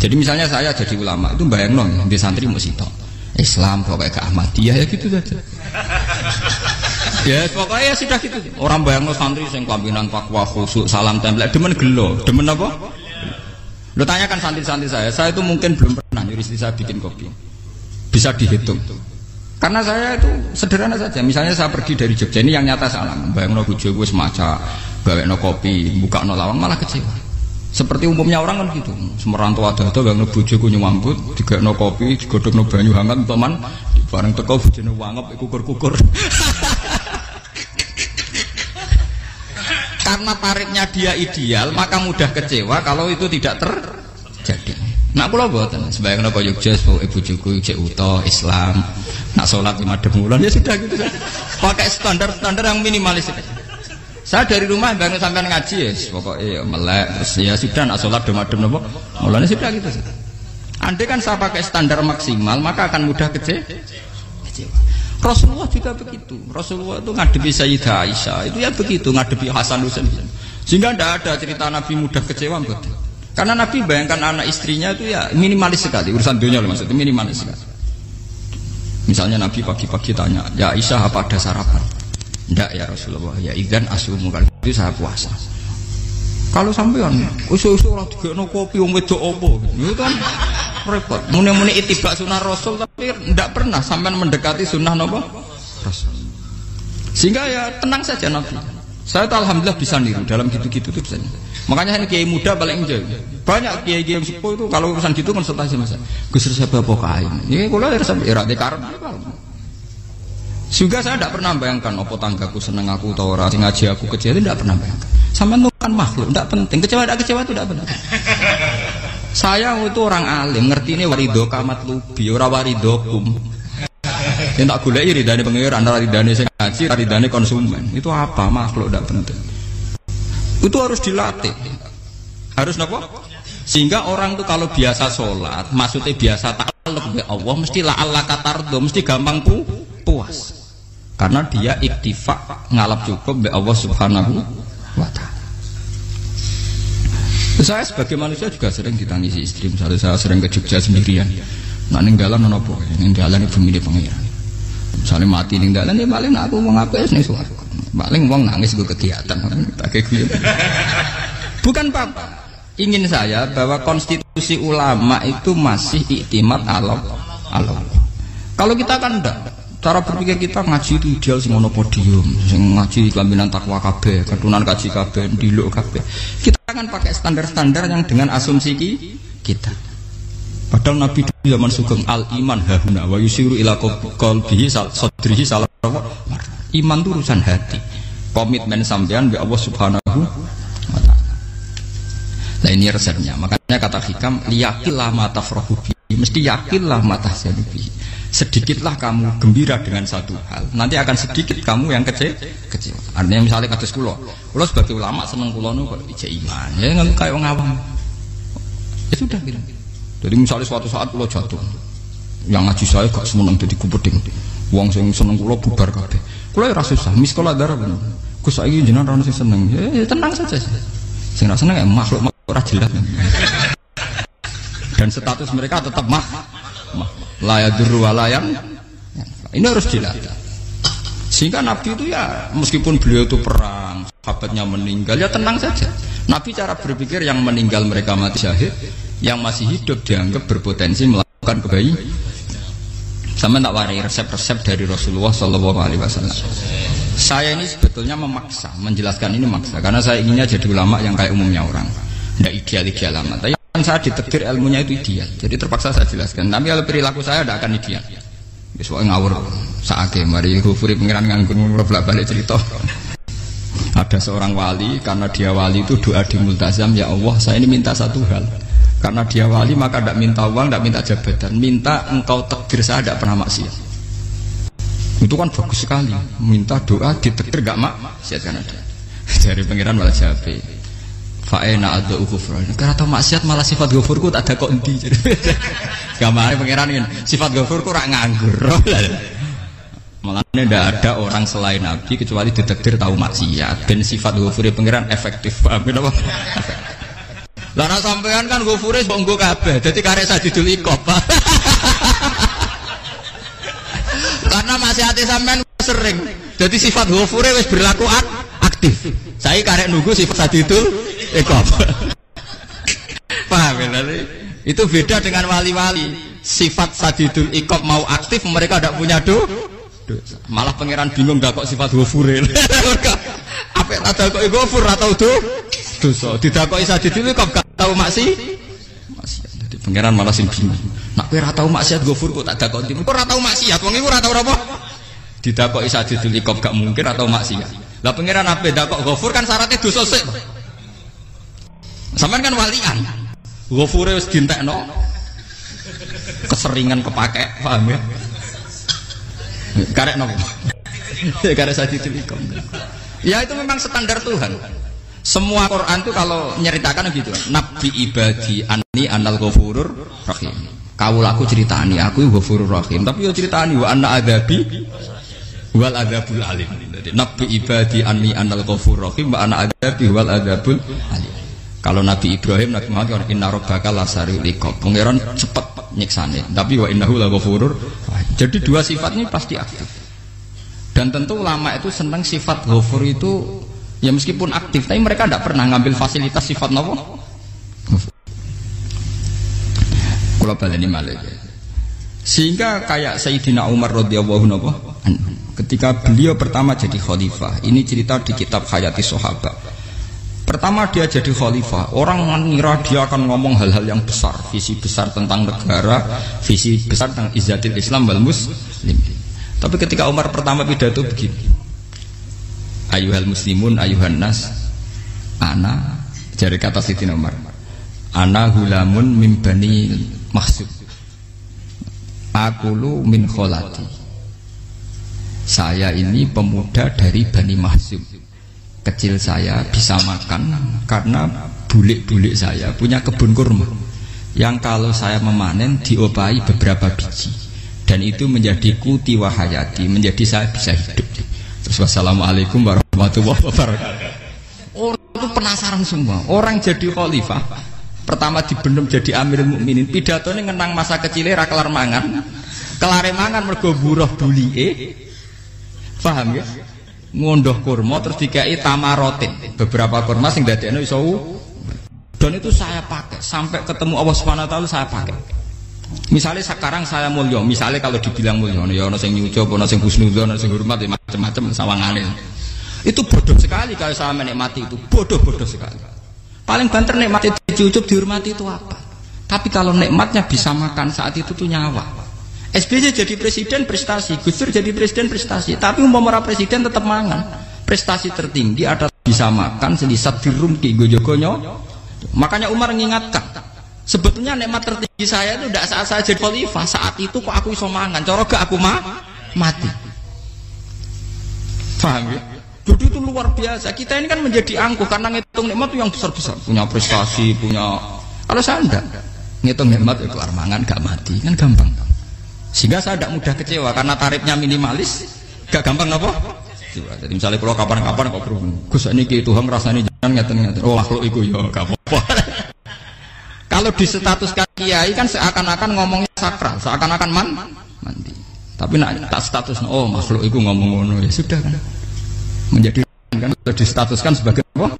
Jadi misalnya saya jadi ulama, itu bayang di santri musitok. Islam pokoknya ke Ahmadiyah ya gitu saja. Ya pokoknya ya sudah gitu. Orang bayangno santri sing pampinan takwa khusuk salam tempel demen gelo, demen apa? Lo tanyakan santri-santri saya itu mungkin belum pernah nyuruh istri saya bikin kopi. Bisa dihitung. Karena saya itu sederhana saja. Misalnya saya pergi dari Jogja ini yang nyata salam, bayangno bojoku wis maca, gawekno kopi, bukakno lawang malah kecewa. Seperti umumnya orang kan gitu. Semerantau ada-ada bang bojoku nyuambut, digekno kopi, digodhogno banyu hangat teman, bareng teko bojone wangep kukur-kukur. karena tarifnya dia ideal maka mudah kecewa kalau itu tidak terjadi. Nak kula mboten sembayang napa Yogya ibu bojoku cek uta Islam nak salat 5 bulan ya sudah gitu saja. Pakai standar-standar yang minimalis saja. Saya dari rumah bangun sampai ngaji ya pokoknya ya melek terus ya sudah nak salat dem-dem napa mulane sudah gitu saja. Andai kan saya pakai standar maksimal maka akan mudah kecewa. Rasulullah juga begitu. Rasulullah itu ngadepi Sayyidah Aisyah itu ya begitu, ngadepi Hasan Husain. Sehingga tidak ada cerita Nabi mudah kecewa betul. Karena Nabi bayangkan anak istrinya itu ya minimalis sekali, urusan dunia loh maksudnya minimalis sekali. Misalnya Nabi pagi-pagi tanya, ya Aisyah apa ada sarapan? Tidak ya Rasulullah, ya idzan asumu kalau itu saya puasa. Kalau sampean usul-usul orang digekno kopi wong wedok opo, itu kan repot. Muni-muni itibak sunnah Rasul tapi tidak pernah sampean mendekati sunnah napa Rasul. Sehingga ya tenang saja Nabi. Saya tuh alhamdulillah bisa niru dalam gitu-gitu tuh bisa. Makanya ini kiai muda paling jauh. Banyak kiai-kiai yang sepuh itu kalau urusan gitu konsultasi sama saya. Gus resep apa kain? Ini kalau resep era dekarep. Juga saya tidak pernah bayangkan apa tanggaku seneng aku atau orang ngaji aku kecewa itu tidak pernah bayangkan. Sama itu kan makhluk, tidak penting. Kecewa tidak kecewa itu tidak penting. Saya itu orang alim, ngerti ini warido kamat lubi, ora waridokum. Yang tak gulai ridane pengiran, ridane sing ngaji, ridane konsumen. Itu apa makhluk tidak penting. Itu harus dilatih. Harus apa? Sehingga orang tuh kalau biasa sholat, maksudnya biasa takluk be Allah, mesti la Allah katardo, mesti gampang puas. Karena dia iktifak ngalap cukup be Allah Subhanahu wa ta'ala. Saya sebagai manusia juga sering ditangisi istri. Misalnya saya sering ke Jogja sendirian. Nak ning dalan ana apa? Ning dalan ibu milih pangeran. Misalnya mati ning dalan ya paling aku wong apik ning swarga. Paling wong nangis gue kegiatan. Tak kayak bukan apa. Ingin saya bahwa konstitusi ulama itu masih iktimat Allah. Kalau kita kan enggak. Cara berpikir kita ngaji itu ideal sing ono podium, sing ngaji kelaminan takwa kabeh, keturunan kaji kabeh, ndiluk kabeh. Kita akan pakai standar-standar yang dengan asumsi kita. Padahal Nabi di zaman sugeng al iman hahuna wa yusiru ila qalbihi sadrihi salah. Iman itu urusan hati. Komitmen sampean be Allah Subhanahu wa taala. Nah ini resepnya. Makanya kata hikam liyakillah ma tafrahu bi. Mesti yakinlah ma tahzanu bi. Sedikitlah kamu gembira dengan satu hal, nanti akan sedikit kamu yang kecewa. Artinya misalnya kados kula sebagai ulama seneng kula nu kok ijek iman, ya nggak kayak wong awam. Ya sudah gitu. Jadi misalnya suatu saat kula jatuh, yang ngaji saya gak seneng jadi kupeding. Wong sing seneng kula bubar kabeh. Kula ora susah, miskola darah bener. Gus saiki jenengan ora sing seneng. Ya tenang saja. Sing ora seneng ya makhluk ora jelas. Dan status mereka tetap layadur walayan. Ini harus dilatih. Sehingga Nabi itu ya meskipun beliau itu perang, sahabatnya meninggal, ya tenang saja. Nabi cara berpikir yang meninggal mereka mati syahid, yang masih hidup dianggap berpotensi melakukan kebaikan. Sama tak warai resep-resep dari Rasulullah SAW. Saya ini sebetulnya memaksa, menjelaskan ini maksa, karena saya inginnya jadi ulama yang kayak umumnya orang, tidak ideal amat. Tapi saya ditakdir ilmunya itu ideal, jadi terpaksa saya jelaskan. Tapi kalau perilaku saya tidak akan ideal. Soalnya ngawur saake mari Ghafuri pengiran nganggur bolak-balik cerita. Ada seorang wali, karena dia wali itu doa di multazam, ya Allah saya ini minta satu hal. Karena dia wali maka tidak minta uang, tidak minta jabatan, minta engkau takdir saya tidak pernah maksiat. Itu kan bagus sekali, minta doa ditakdir gak maksiat kan ada. Dari pengiran malah jabe. Fa'ena ada ghafur. Karena tahu maksiat malah sifat ghafurku tak ada kok endi. Gamane pangeran ini sifat ghafurku rak nganggur. Malah tidak ada orang selain Nabi kecuali ditakdir tahu maksiat. Dan sifat ghafure pangeran efektif. Paham apa? Lah nek sampean kan ghafure mbok nggo kabeh. Dadi karek sadidul iqab. Karena maksiate sampean sering. Jadi sifat ghafure wis berlaku aktif. Saya karek nunggu sifat sadidul iqab. Paham ya? Itu beda dengan wali-wali. Sifat sadidul iqab mau aktif, mereka tidak punya dosa. Malah pangeran bingung gak kok sifat ghafure. Apa tak kok ghafur atau dosa. Didakoki sadidul iqab gak tahu maksiat. Jadi pangeran malah sing bingung. Nak kowe ora tau maksiat ghafur kok tak dakoki. Kok ora tau maksiat, wong iku ora tau apa? Didakoki sadidul iqab gak mungkin atau maksiat. Lah pangeran apa dah kok Ghafur kan syaratnya dosa sik. Sampean kan walian. Ghafure wis dientekno. Keseringan kepake, paham ya? Karek nopo. Karek saditikom. Ya itu memang standar Tuhan. Semua Quran itu kalau nyeritakan gitu. Nabi ibadi anni anal ghafurur rahim. Kawulaku ceritani aku ghafurur rahim, tapi yo ceritani wa anna adzabi wal adzabul alim. Jadi Nabi ibadi anni anal ghafurur rahim wa anna adzabi wal adzabul alim. Kalau Nabi Ibrahim, Nabi Muhammad inna rabbaka lasariul iqab. Pangeran cepat nyiksane, tapi wa innahu laghafurur. Jadi dua sifat ini pasti aktif. Dan tentu ulama itu senang sifat ghafur itu ya meskipun aktif, tapi mereka tidak pernah ngambil fasilitas sifat nopo. Kalau baleni malih. Sehingga kayak Sayyidina Umar radhiyallahu anhu ketika beliau pertama jadi khalifah, ini cerita di kitab Hayati Sahabat. Pertama dia jadi khalifah, orang mengira dia akan ngomong hal-hal yang besar, visi besar tentang negara, visi besar tentang izzatil Islam wal muslim. Tapi ketika Umar pertama pidato begini, ayuhal muslimun ayuhan nas, ana, jari kata Sayyidina Umar, ana hulamun min bani maksud, akulu min kholati. Saya ini pemuda dari Bani Mahzum. Kecil saya bisa makan karena bulik-bulik saya punya kebun kurma yang kalau saya memanen diopahi beberapa biji, dan itu menjadi kuti wahayati, menjadi saya bisa hidup. Terus wassalamualaikum warahmatullahi wabarakatuh. Orang itu penasaran semua. Orang jadi khalifah pertama dibendem jadi Amirul Mukminin, pidatonya ngenang masa kecilnya ra kelar mangan, kelare mangan mergo buruh bulike, paham ya? Ngondoh kurma terus dikai tamarotin, beberapa kurma sing dadekno iso, dan itu saya pakai sampai ketemu Allah Subhanahu wa taala. Saya pakai misalnya sekarang saya mulya, misalnya kalau dibilang mulya ya ana sing nyucup, ana sing husnudzon, ana sing hormat, macam-macam sawangane. Itu bodoh sekali kalau saya menikmati itu, bodoh sekali. Paling banter nikmati dicucup dihormati itu apa? Tapi kalau nikmatnya bisa makan saat itu tuh nyawa. SBY jadi presiden prestasi, Gus Dur jadi presiden prestasi, tapi umpama presiden tetap mangan. Prestasi tertinggi adalah bisa makan selisat dirumki gojogonyo. Makanya Umar mengingatkan, sebetulnya nikmat tertinggi saya itu tidak saat saya jadi khalifah, saat itu kok aku iso mangan, cara gak aku mati. Paham ya? Jadi itu luar biasa. Kita ini kan menjadi angkuh karena ngitung nikmat itu yang besar-besar, punya prestasi, punya. Kalau saya enggak ngitung nikmat itu kelar mangan gak mati, kan gampang. Sehingga saya tidak mudah kecewa karena tarifnya minimalis, gak gampang apa? Jadi misalnya kalau kapan-kapan kok berhubung, Gus ini ki Tuhan rasanya jangan ngeten-ngeten. Oh makhluk itu ya gak apa-apa. Kalau di status kiai kan seakan-akan ngomongnya sakral, seakan-akan mandi. Tapi nak tak status, oh makhluk itu ngomong ngono ya sudah kan. Menjadi kan distatuskan sebagai apa?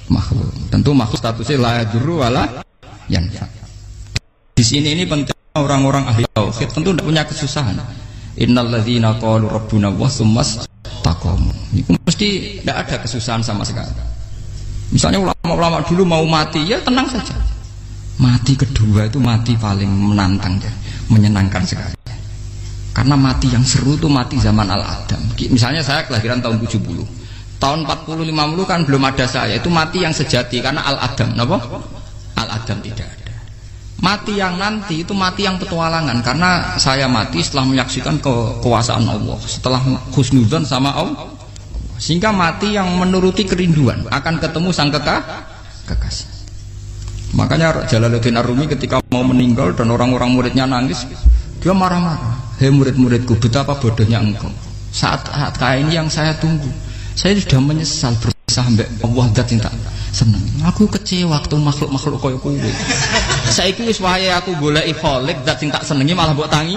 Makhluk. Tentu makhluk statusnya la yadurru wala yanfa. Di sini ini penting. Orang-orang ahli tauhid tentu tidak punya kesusahan. Innalladzina qalu rabbuna wa tsummas taqamu. Itu mesti tidak ada kesusahan sama sekali. Misalnya ulama-ulama dulu mau mati, ya tenang saja. Mati kedua itu mati paling menantang ya, menyenangkan sekali. Karena mati yang seru itu mati zaman Al-Adam. Misalnya saya kelahiran tahun 70. Tahun 40-50 kan belum ada saya, itu mati yang sejati karena Al-Adam, napa? Al-Adam tidak ada. Mati yang nanti itu mati yang petualangan, karena saya mati setelah menyaksikan kekuasaan Allah, setelah husnudzon sama Allah, sehingga mati yang menuruti kerinduan akan ketemu sang kekasih. Makanya Jalaluddin Ar-Rumi ketika mau meninggal dan orang-orang muridnya nangis, dia marah-marah. Hei murid-muridku, betapa bodohnya engkau. Saat kayak ini yang saya tunggu, saya sudah menyesal berpisah sampai Allah dat cinta. Seneng. Aku kecewa waktu makhluk-makhluk koyo kowe. Saiki wis wayahe aku goleki Khalik zat sing tak senengi malah mbok tangi.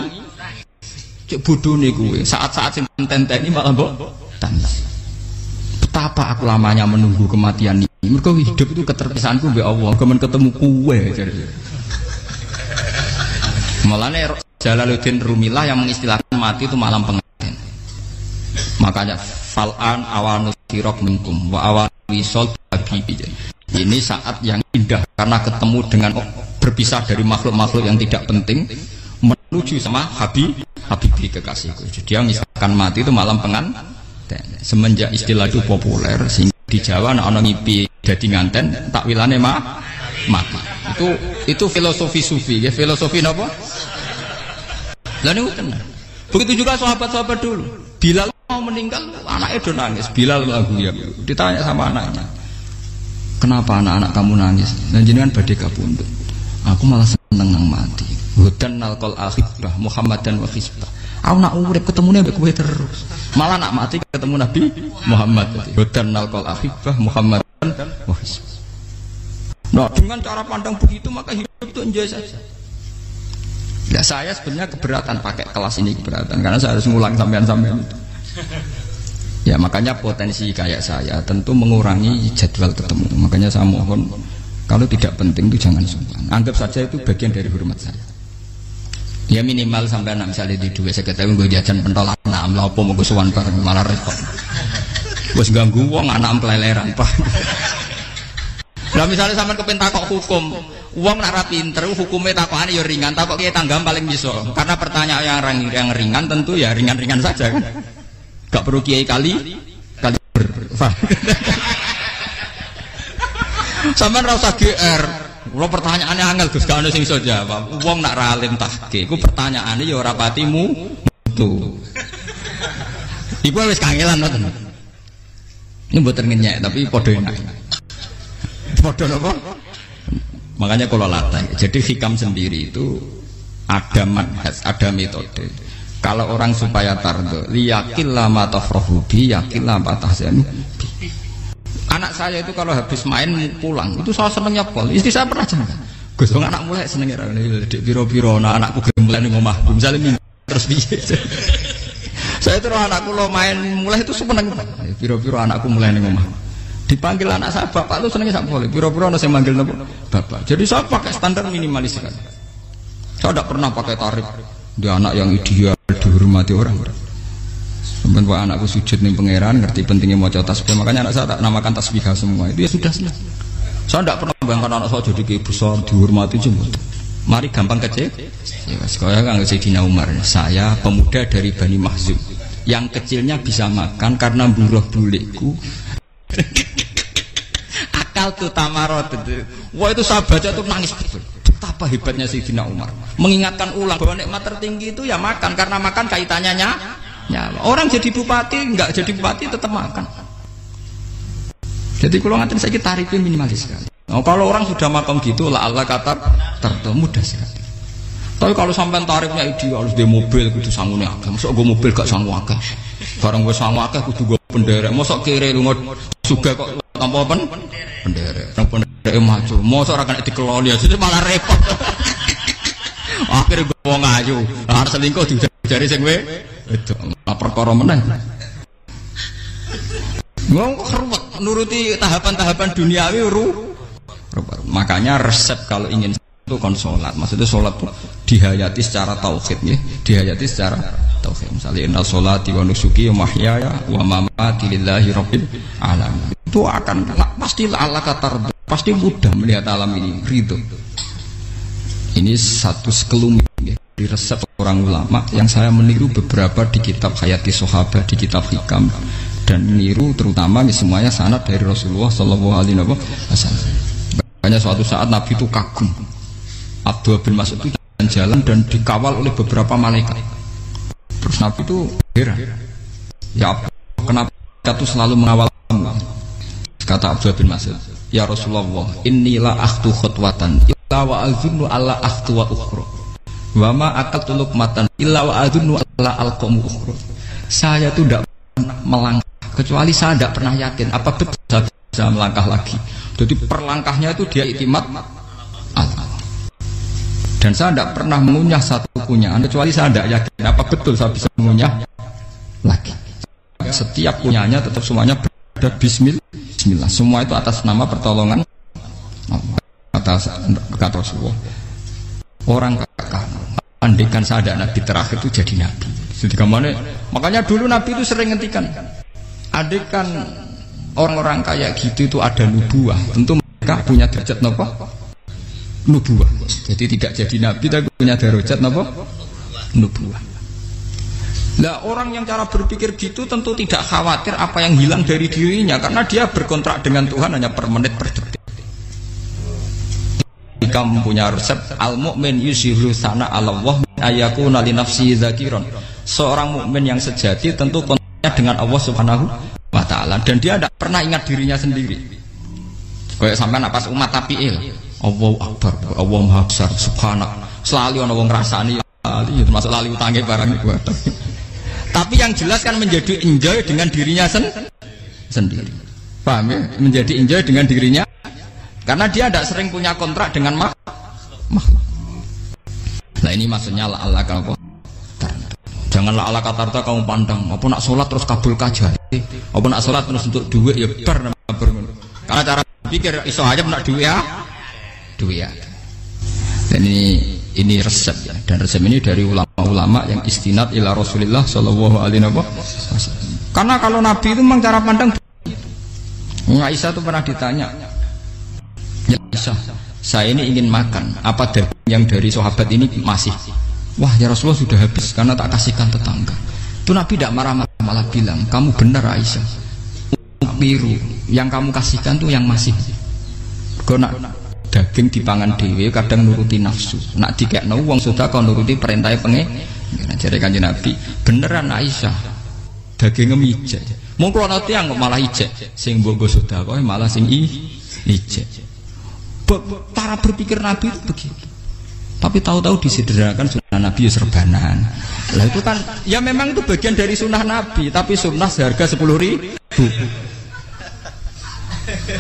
Cek bodone kowe. Saat-saat sing tenteni malah mbok tangis. Betapa aku lamanya menunggu kematian ini. Mergo hidup itu keterpisahanku mbek Allah, kemen ketemu kowe. Mulane Jalaluddin Rumilah yang mengistilahkan mati itu malam pengantin. Makanya fal'an awanu sirok minkum wa awan wisol habibi. Ini saat yang indah karena ketemu dengan berpisah dari makhluk-makhluk yang tidak penting menuju sama habibi kekasihku. Jadi yang misalkan mati itu malam pengantin. nganten. Semenjak istilah itu populer sehingga di Jawa ana ngipi dadi nganten takwilane mati. Itu filosofi sufi ya, filosofi napa? Lah niku tenan. Begitu juga sahabat-sahabat dulu. Bilal mau meninggal, anaknya udah nangis. Bilal lagu ya. Ditanya sama anaknya, kenapa anak-anak kamu nangis? Dan jenengan badhe kapundhut. Aku malah seneng nang mati. Hudan nalqal akhibah Muhammadan wa hizbah. Aku nak urip ketemune mbek kowe terus. Malah nak mati ketemu Nabi Muhammad. Hudan nalqal akhibah Muhammadan wa hizbah. Nah, dengan cara pandang begitu maka hidup itu enjoy saja. Ya saya sebenarnya keberatan pakai kelas ini, keberatan karena saya harus ngulang sampean-sampean itu. Ya makanya potensi kayak saya tentu mengurangi jadwal ketemu. Makanya saya mohon kalau tidak penting itu jangan sungkan. Anggap saja itu bagian dari hormat saya. Ya minimal sampai anak misalnya di dua saya ketahui gue jajan pentolan lah apa mau gue suwan bareng malah repot. Gue ganggu wong anak peleleran pak. Nah misalnya sampean kepen takok hukum, uang nak ra pinter hukumnya takokane ya ringan, takok kiye tanggam paling bisa. Karena pertanyaan yang ringan tentu ya ringan-ringan saja kan. Gak perlu kiai kali ber. Sampean ra usah GR. Kalau pertanyaannya angel Gus gak ono sing iso jawab. Wong nak ra alim tahke, iku pertanyaane ya ora patimu tuh. Iku wis kangelan ngoten. Ini mboten ngenyek tapi padha enak. Padha napa? Makanya kalau latih. Jadi hikam sendiri itu ada manhaj, ada metode. Kalau orang supaya tardo, liyakil lama tafrohubi, yakil lama tahzanu. Anak saya itu kalau habis main pulang, itu saya senengnya pol. Istri saya pernah jangan. Gus, anak mulai senengnya dek biro-biro, anakku mulai ngomah, misalnya minggu terus biye. Saya itu anakku lo main mulai itu seneng. Biro-biro anakku mulai ngomah. Dipanggil anak saya bapak itu senengnya sak boleh. Biro-biro ana sing manggil bapak. Jadi saya pakai standar minimalis kan. Saya tidak pernah pakai tarif. Dia anak yang ideal dihormati orang. Sampai pak anakku sujud nih pangeran ngerti pentingnya mau tasbih. Makanya anak saya tak namakan tasbih semua. Itu ya sudah selesai. Saya tidak pernah bayangkan anak saya jadi kayak besar dihormati cuma. Mari gampang kecil. Ya sekolah kan Sayyidina Umar. Saya pemuda dari Bani Mahzum. Yang kecilnya bisa makan karena buruh bulikku. Akal tuh tamarot itu. Wah itu saya baca tuh nangis betul. Betapa hebatnya Sayyidina Umar. Mengingatkan ulang bahwa nikmat tertinggi itu ya makan karena makan kaitannya nyawa. Orang jadi bupati enggak jadi bupati tetap makan. Jadi kalau ngatain saya tarifnya minimalis sekali. Nah, kalau orang sudah makan gitu lah Allah kata tertemu mudah sekali. Tapi kalau sampai tarifnya ideal harus dia mobil kudu sangune akeh. Mosok gue mobil gak sangu akeh. Barang gue sangu akeh kudu gue penderek. Mosok kere lunga juga kok tanpa penderek. Nang penderek maju. Mosok ora kena dikeloni ya malah repot. Akhirnya gue wong ayu. Arep selingkuh dijari sing we itu perkara meneh. Wong ruwet nuruti tahapan-tahapan duniawi makanya resep kalau ingin itu kon sholat, maksudnya sholat itu dihayati secara tauhid ya, dihayati secara tauhid. Misalnya inna sholati wa nusuki wa mahyaya wa mamati lillahi rabbil alamin. Itu akan pasti Allah kata pasti mudah melihat alam ini ridho. Ini satu sekelumit ya, di resep orang ulama yang saya meniru beberapa di kitab Hayati Sahabat, di kitab Hikam dan meniru terutama semuanya sanad dari Rasulullah Shallallahu Alaihi Wasallam. Makanya suatu saat Nabi itu kagum. Abdullah bin Mas'ud itu jalan dan dikawal oleh beberapa malaikat. Terus Nabi itu heran. Ya kenapa kita tuh selalu mengawal kamu? Kata Abdullah bin Mas'ud, ya Rasulullah, inilah akhtu khutwatan illa wa azunnu alla akhtu wa ukhra. Wa ma aqaltu luqmatan illa wa azunnu alla alqamu ukhra. Saya tuh tidak pernah melangkah kecuali saya tidak pernah yakin apa betul saya bisa melangkah lagi. Jadi perlangkahnya itu dia iktimat Allah. Dan saya tidak pernah mengunyah satu kunyah kecuali saya tidak yakin apa betul saya bisa mengunyah lagi. Setiap kunyahnya tetap semuanya berada Bismillah. Semua itu atas nama pertolongan atas kata Rasulullah. Orang kakak andikan saya ada nabi terakhir itu jadi nabi. Jadi kemana? Makanya dulu nabi itu sering ngendikan, andikan orang-orang kayak gitu itu ada nubuah, tentu mereka punya derajat apa? Nubuah. Jadi tidak jadi nabi tapi punya derajat apa? Nubuah. Lah orang yang cara berpikir gitu tentu tidak khawatir apa yang hilang dari dirinya, karena dia berkontrak dengan Tuhan hanya per menit per detik. Kamu punya resep al-mu'min yusiru sana Allah ayakuna li nafsi dzakiron. Seorang mukmin yang sejati tentu kontaknya dengan Allah Subhanahu wa taala dan dia tidak pernah ingat dirinya sendiri. Kayak sampean pas umat tapiil, Allahu Akbar, Allah Maha Besar, subhanak. Selalu ana wong ngrasani termasuk lali utange barang iku. Tapi yang jelas kan menjadi enjoy dengan dirinya sendiri. Paham ya? Menjadi enjoy dengan dirinya karena dia tidak sering punya kontrak dengan makhluk. Nah ini maksudnya ala kata. Janganlah ala kata kamu pandang. Apa nak sholat terus kabul kajati. Apa nak sholat terus untuk duit ya ber. Karena cara pikir iso aja nak duit ya. Dan ini resep ya. Dan resep ini dari ulama-ulama yang istinad ila Rasulullah sallallahu alaihi wasallam. Karena kalau Nabi itu memang cara pandang. Aisyah itu pernah ditanya, ya Aisyah, saya ini ingin makan, apa daging yang dari sahabat ini masih? Wah ya Rasulullah sudah habis karena tak kasihkan tetangga. Itu Nabi tidak marah-marah, malah bilang, kamu benar Aisyah, biru yang kamu kasihkan tuh yang masih. Karena daging dipangan dewe kadang nuruti nafsu, nak dikekno wong sudah kau nuruti perintahnya pengen. Jadi kanjeng Nabi beneran Aisyah daging ngemijek. Mongko ana tiyang kok malah ijek, sing mbok sudah kok malah sing ijek. Cara berpikir Nabi itu begitu. Tapi tahu-tahu disederhanakan sunnah Nabi serbanan. Lah itu kan ya memang itu bagian dari sunnah Nabi, tapi sunnah seharga 10.000.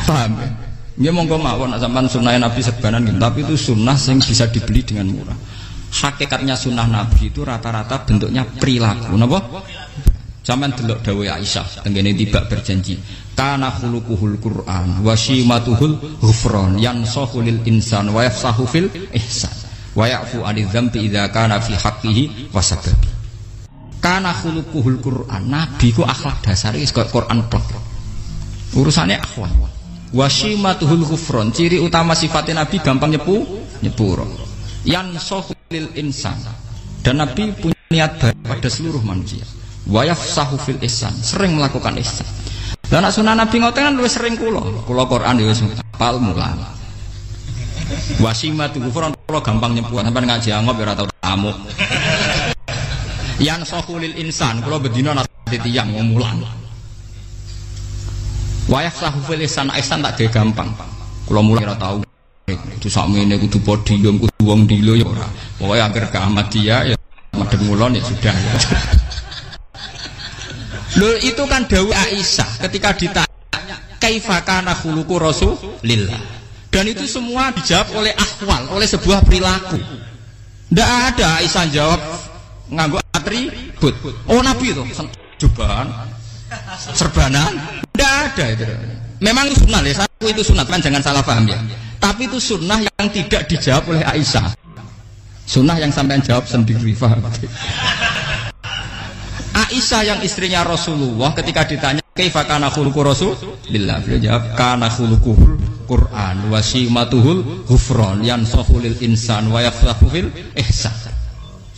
Paham ya? Ya monggo mawon sampean sunnah Nabi serbanan gitu, tapi itu sunnah yang bisa dibeli dengan murah. Hakikatnya sunnah Nabi itu rata-rata bentuknya perilaku, napa? Sampeyan delok dawuh Aisyah tengene tibak berjanji, kana khuluquhul Qur'an wa shimatuhul ghufran yansahu lil insan wa yafsahu fil ihsan wa ya'fu 'anil dzambi idza kana fi haqqihi wa sababi. Kana khuluquhul Qur'an, Nabi ku akhlak dasare wis kaya Quran plek. Urusane akhwat. Wa shimatuhul ghufran, ciri utama sifatnya Nabi gampang nyepuro. Yansahu lil insan. Dan Nabi punya niat baik pada seluruh manusia. Wa yafsahu fil ihsan, sering melakukan ihsan. Lah nek sunah Nabi ngoten kan luwih sering kula Quran ya wis hafal mulang. Wasimatu ghufran kula gampang nyepur sampean ngaji angop ya ora tau tamu. Yang sahulil insan kula bedina nate tiyang mulang. Wa yafsahu fil ihsan tak ge gampang. Kula mulang ora tau. Itu sakmene kudu podium kudu wong dilo ya ora. Pokoke anggere ke Ahmadiyah ya madhep ngulon ya sudah. Loh itu kan dawuh Aisyah ketika ditanya kaifa kana khuluqu Rasulillah. Dan itu semua dijawab oleh ahwal, oleh sebuah perilaku. Tidak ada Aisyah jawab nganggo atribut. Oh Nabi itu jubahan, serbanan, tidak ada itu. Memang itu sunnah ya, satu itu sunnah kan jangan salah paham ya. Tapi itu sunnah yang tidak dijawab oleh Aisyah. Sunnah yang sampean jawab sendiri, paham? Aisyah yang istrinya Rasulullah ketika ditanya kaifa kana khuluqu Rasulillah, beliau jawab kana khuluquhul Qur'an wa shimatuhul ghufran yansahu lil insan wa yafsahu fil ihsan.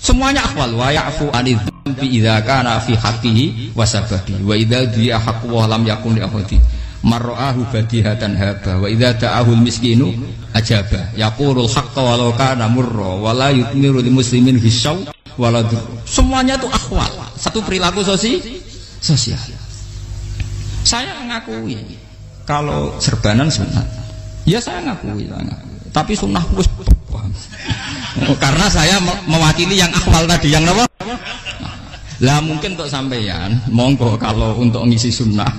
Semuanya akhwal wa ya'fu 'anil dzambi idza kana fi haqqihi wa sababi wa idza di'a haqqu wa lam yakun li ahadi marra'ahu badihatan haba wa idza ta'ahul miskinu ajaba yaqulul haqqa walau kana murra wa la yutmiru lil muslimin hisau waladur. Semuanya itu akhwal, satu perilaku sosial. Saya mengakui kalau serbanan sunat, ya saya ngakui. Tapi sunnah wis karena saya mewakili yang akhwal tadi, yang apa? Lah mungkin untuk sampeyan, monggo kalau untuk ngisi sunnah.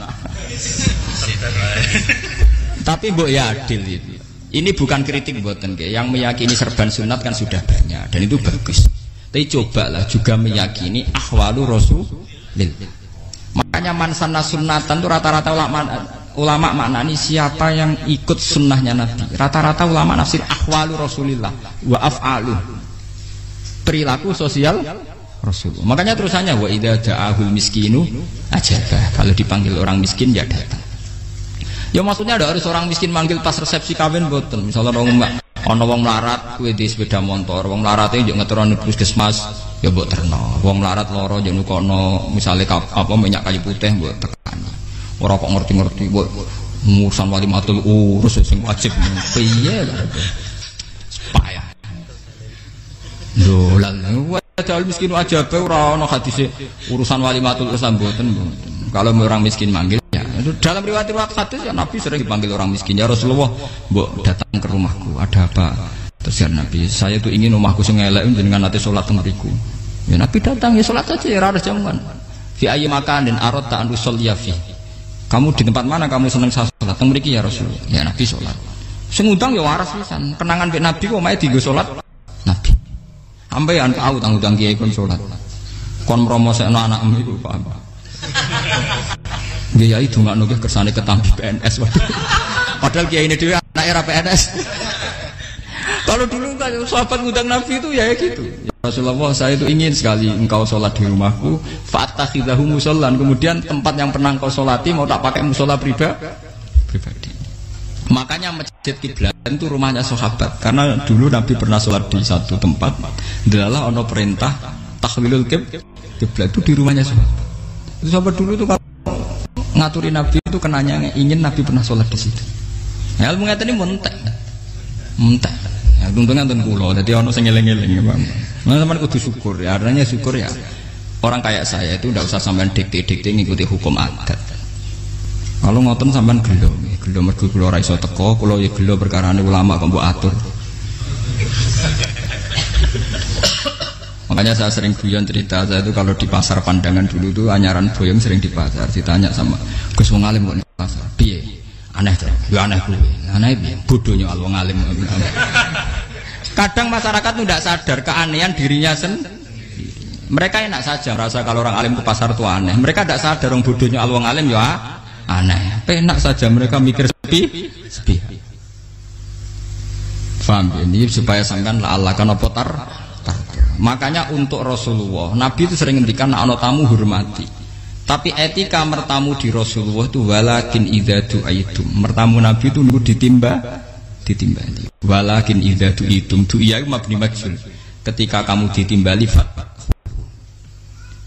Tapi mbok ya adil itu. Ini bukan kritik mboten nggih. Yang meyakini serban sunat kan sudah banyak dan itu bagus. Tapi cobalah juga meyakini ahwalu Rasulillah. Makanya mansana sunnatan itu rata-rata ulama maknani siapa yang ikut sunnahnya Nabi. Rata-rata ulama nafsir ahwalu Rasulillah wa af'alu, perilaku sosial Rasulullah. Makanya terusannya wa idza ja'ahul miskinu ajabah. Kalau dipanggil orang miskin ya datang. Ya maksudnya ada harus orang miskin manggil pas resepsi kawin boten. Misalnya orang wong melarat kuwi di sepeda motor, wong melarate yo ngeturun puskesmas ya mbok terno. Wong melarat lara ya nukono misale apa minyak kayu putih mbok tekani. Ora kok ngerti-ngerti mbok urusan walimatul urus sing wajib piye lho. Payah. Lho lan padahal miskin aja be ora ana hadise urusan walimatul urus mboten. Kalau orang miskin manggil ya dalam riwayat hadis ya Nabi sering dipanggil orang miskin. Ya Rasulullah, mbok datang ke rumahku, ada apa? Terus ya Nabi, saya tuh ingin rumahku sing elek jenengan nate salat teng mriku. Ya Nabi datang ya salat saja ya harus jamuan. Fi ayyi makanin aradta an tusalli fi. Kamu di tempat mana kamu seneng salat teng mriki ya Rasulullah. Ya Nabi salat. Sing ngundang ya waras pisan. Kenangan mek Nabi kok mae dienggo salat Nabi. Ampean tahu tanggung kiai kon salat. Kon mromosekno anakmu iku paham. Dia itu nggak nugih kersane ketampi PNS waduh. Padahal kiai ini dia anak era PNS. Kalau dulu kan sahabat ngundang Nabi itu ya gitu. Ya Rasulullah, saya itu ingin sekali engkau sholat di rumahku. Fatakhidahu musollan. Kemudian tempat yang pernah engkau sholati mau tak pakai musola pribadi. Makanya masjid kiblat itu rumahnya sahabat. Karena dulu Nabi pernah sholat di satu tempat. Adalah ono perintah takhwilul kiblat itu di rumahnya sahabat. Itu sahabat dulu itu kalau ngaturin Nabi itu kenanya ingin Nabi pernah sholat di situ. Ya ilmu ngeten ini mentek. Ya untungnya nonton kulo. Jadi ono sing eling-eling ya Bang. Nah teman kudu syukur ya. Artinya syukur ya. Orang kayak saya itu tidak usah sampean dikte-dikte ngikuti hukum adat. Kalau ngoten sampean gelo mergo kula ora iso teko, kula ya gelo perkarane ulama kok mbok atur. Makanya saya sering guyon cerita, saya itu kalau di pasar Pandangan dulu tuh anyaran boyong sering di pasar, ditanya sama Gus wong alim kok di pasar, piye? Aneh tuh, ya aneh kuwi. Aneh piye? Bodohnya wong alim. Kadang masyarakat tuh tidak sadar keanehan dirinya sendiri. Mereka enak saja merasa kalau orang alim ke pasar itu aneh. Mereka tidak sadar orang bodohnya wong alim ya aneh. Enak saja mereka mikir sepi. Faham ini supaya sampean la Allah kan apa tar. Makanya untuk Rasulullah, Nabi itu sering ngendikan nek ana tamu hormati. Tapi etika mertamu di Rasulullah itu walakin idza du'aitum. Mertamu Nabi itu nunggu ditimbali. Walakin idza du'itum du'iya mabni majhul. Ketika kamu ditimbali fat.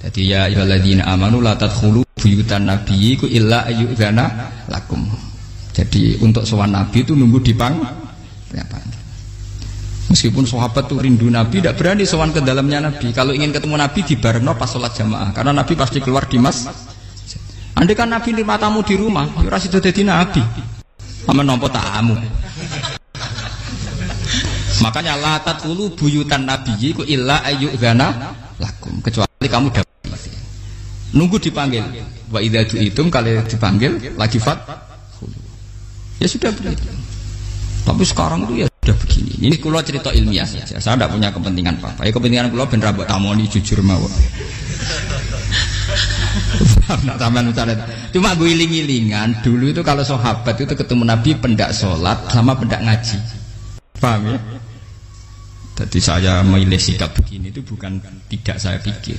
Jadi ya ayyuhalladzina amanu la tadkhulu buyutan nabiyyi illa ayyudzana lakum. Jadi untuk sowan Nabi itu nunggu dipang. Meskipun sahabat tuh rindu Nabi, tidak berani sowan ke dalamnya Nabi. Kalau ingin ketemu Nabi di barno pas sholat jamaah, karena Nabi pasti keluar di mas. Andai kan Nabi nerima tamu di rumah, ya ora sida dadi Nabi. Aman nampa tamu. Makanya la tadkhulu buyutan nabiyyi ku illa ayyudzana lakum. Kecuali kamu dapat nunggu dipanggil. Wa idza du'itum kalau dipanggil lagi fat. Ya sudah begitu. Tapi sekarang itu ya sudah begini. Ini kulo cerita ilmiah saja. Saya tidak punya kepentingan apa-apa. Ya kepentingan kulo ben rabok tamoni jujur mawon. Nak sampean misalnya cuma gue iling-ilingan dulu itu kalau sahabat itu ketemu Nabi pendak sholat sama pendak ngaji. Paham ya? Jadi saya memilih sikap begini itu bukan tidak saya pikir.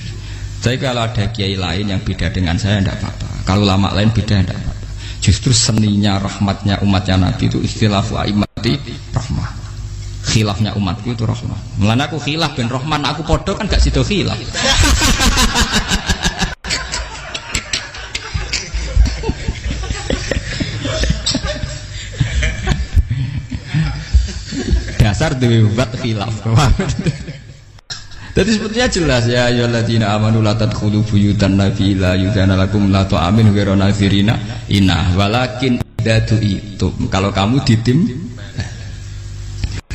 Jadi kalau ada kiai lain yang beda dengan saya tidak apa-apa. Kalau lama lain beda tidak apa-apa. Justru seninya rahmatnya umatnya Nabi itu istilahu aimati rahmah. Khilafnya umatku itu rahmah. Mulane aku khilaf ben rahman, aku podo kan gak sido khilaf. Dasar dewe buat khilaf. Jadi sebetulnya jelas ya ayyuhalladzina amanu la tadkhulu buyutan nabi la yudzana lakum la tu'aminu ghairu nazirina inna walakin idza du'itum. Kalau kamu ditim.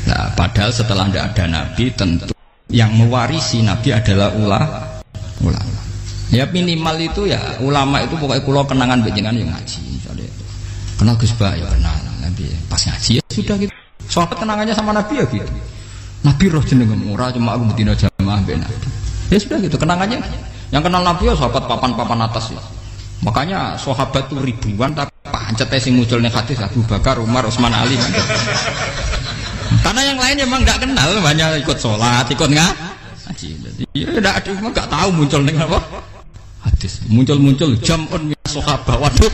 Nah, padahal setelah tidak ada nabi tentu yang mewarisi nabi adalah ulama. Ya minimal itu ya ulama itu pokoknya kulo kenangan benjengan yang ngaji misalnya. Kenal Gus Ba ya kenal nabi pas ngaji ya sudah gitu. Sahabat kenangannya sama nabi ya gitu. Nabi roh jenengmu ora cuma aku betina jamaah ben Nabi. Ya sudah gitu kenangannya. Yang kenal Nabi ya sahabat papan-papan atas ya. Makanya sahabat tuh ribuan tapi pancet sing muncul ning hadis Abu Bakar, Umar, Utsman, Ali. Karena yang lain memang enggak kenal, banyak ikut sholat, ikut ngaji. Jadi ya enggak tahu muncul ning apa? Hadis. Muncul jamun sahabat. Waduh.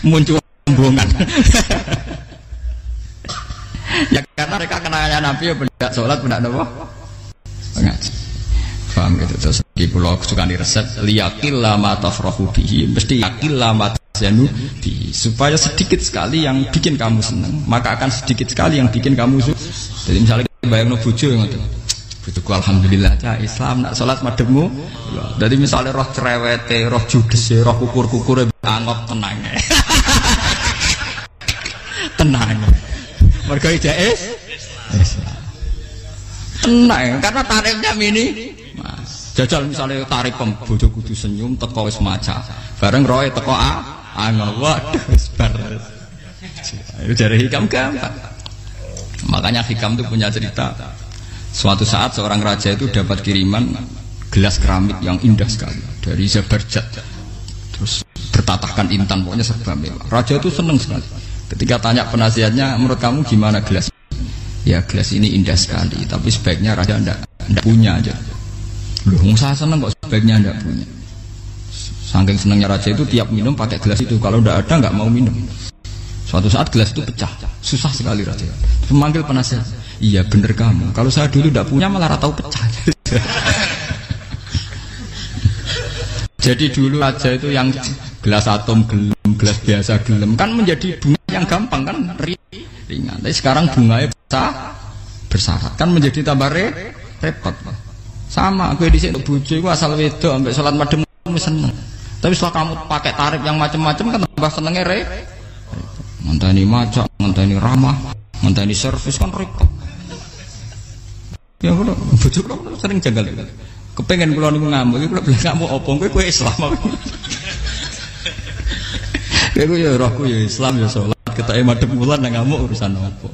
Muncul rombongan. Ya karena mereka kenangannya Nabi ya pendak sholat, pendak apa? Ngaji. Paham gitu. Terus iki kula sukani resep liyaqil lama tafrahu bihi, mesti yaqil lama tazanu bihi, supaya sedikit sekali yang bikin kamu seneng, maka akan sedikit sekali yang bikin kamu Jadi misalnya bayangno bojo ngoten. Bojoku alhamdulillah cah Islam nak salat madhepmu. Dadi misalnya roh cerewete, roh judese, roh kukur-kukure angop tenang. Tenang. Mergo ijazah Islam. Tenang, karena tarifnya mini. Jajal misalnya tarif bojo kudu senyum teko wis maca. Bareng roe teko waduh wis bar. Dari hikam gampang. Makanya hikam itu punya cerita. Suatu saat seorang raja itu dapat kiriman gelas keramik yang indah sekali dari Zabarjat. Terus bertatahkan intan, pokoknya serba mewah. Raja itu senang sekali. Ketika tanya penasihatnya, menurut kamu gimana gelas? Ya gelas ini indah sekali, tapi sebaiknya raja ndak punya aja. Loh, saya seneng kok sebaiknya ndak punya. Saking senangnya raja itu tiap minum pakai gelas itu, kalau ndak ada nggak mau minum. Suatu saat gelas itu pecah, susah sekali raja. Terus memanggil penasihat, iya bener kamu. Kalau saya dulu ndak punya malah tahu pecah. Jadi dulu raja itu yang gelas atom gelem, gelas biasa gelem, kan menjadi bunga yang gampang kan ringan. Tapi sekarang bunganya bersyarat kan menjadi tambah repot. Sama aku di sini bojo iku asal wedok sampai salat madhem seneng. Tapi setelah kamu pakai tarif yang macam-macam kan tambah senenge ngenteni macak, ngenteni ramah, ngenteni servis kan repot. Ya kula bojo kula sering janggal. Kepengen kula niku ngamuk, kula bilang ngamuk apa kowe Islam apa. Kowe ya rohku ya Islam ya salat ketoke madhep wulan nang ngamuk urusan apa.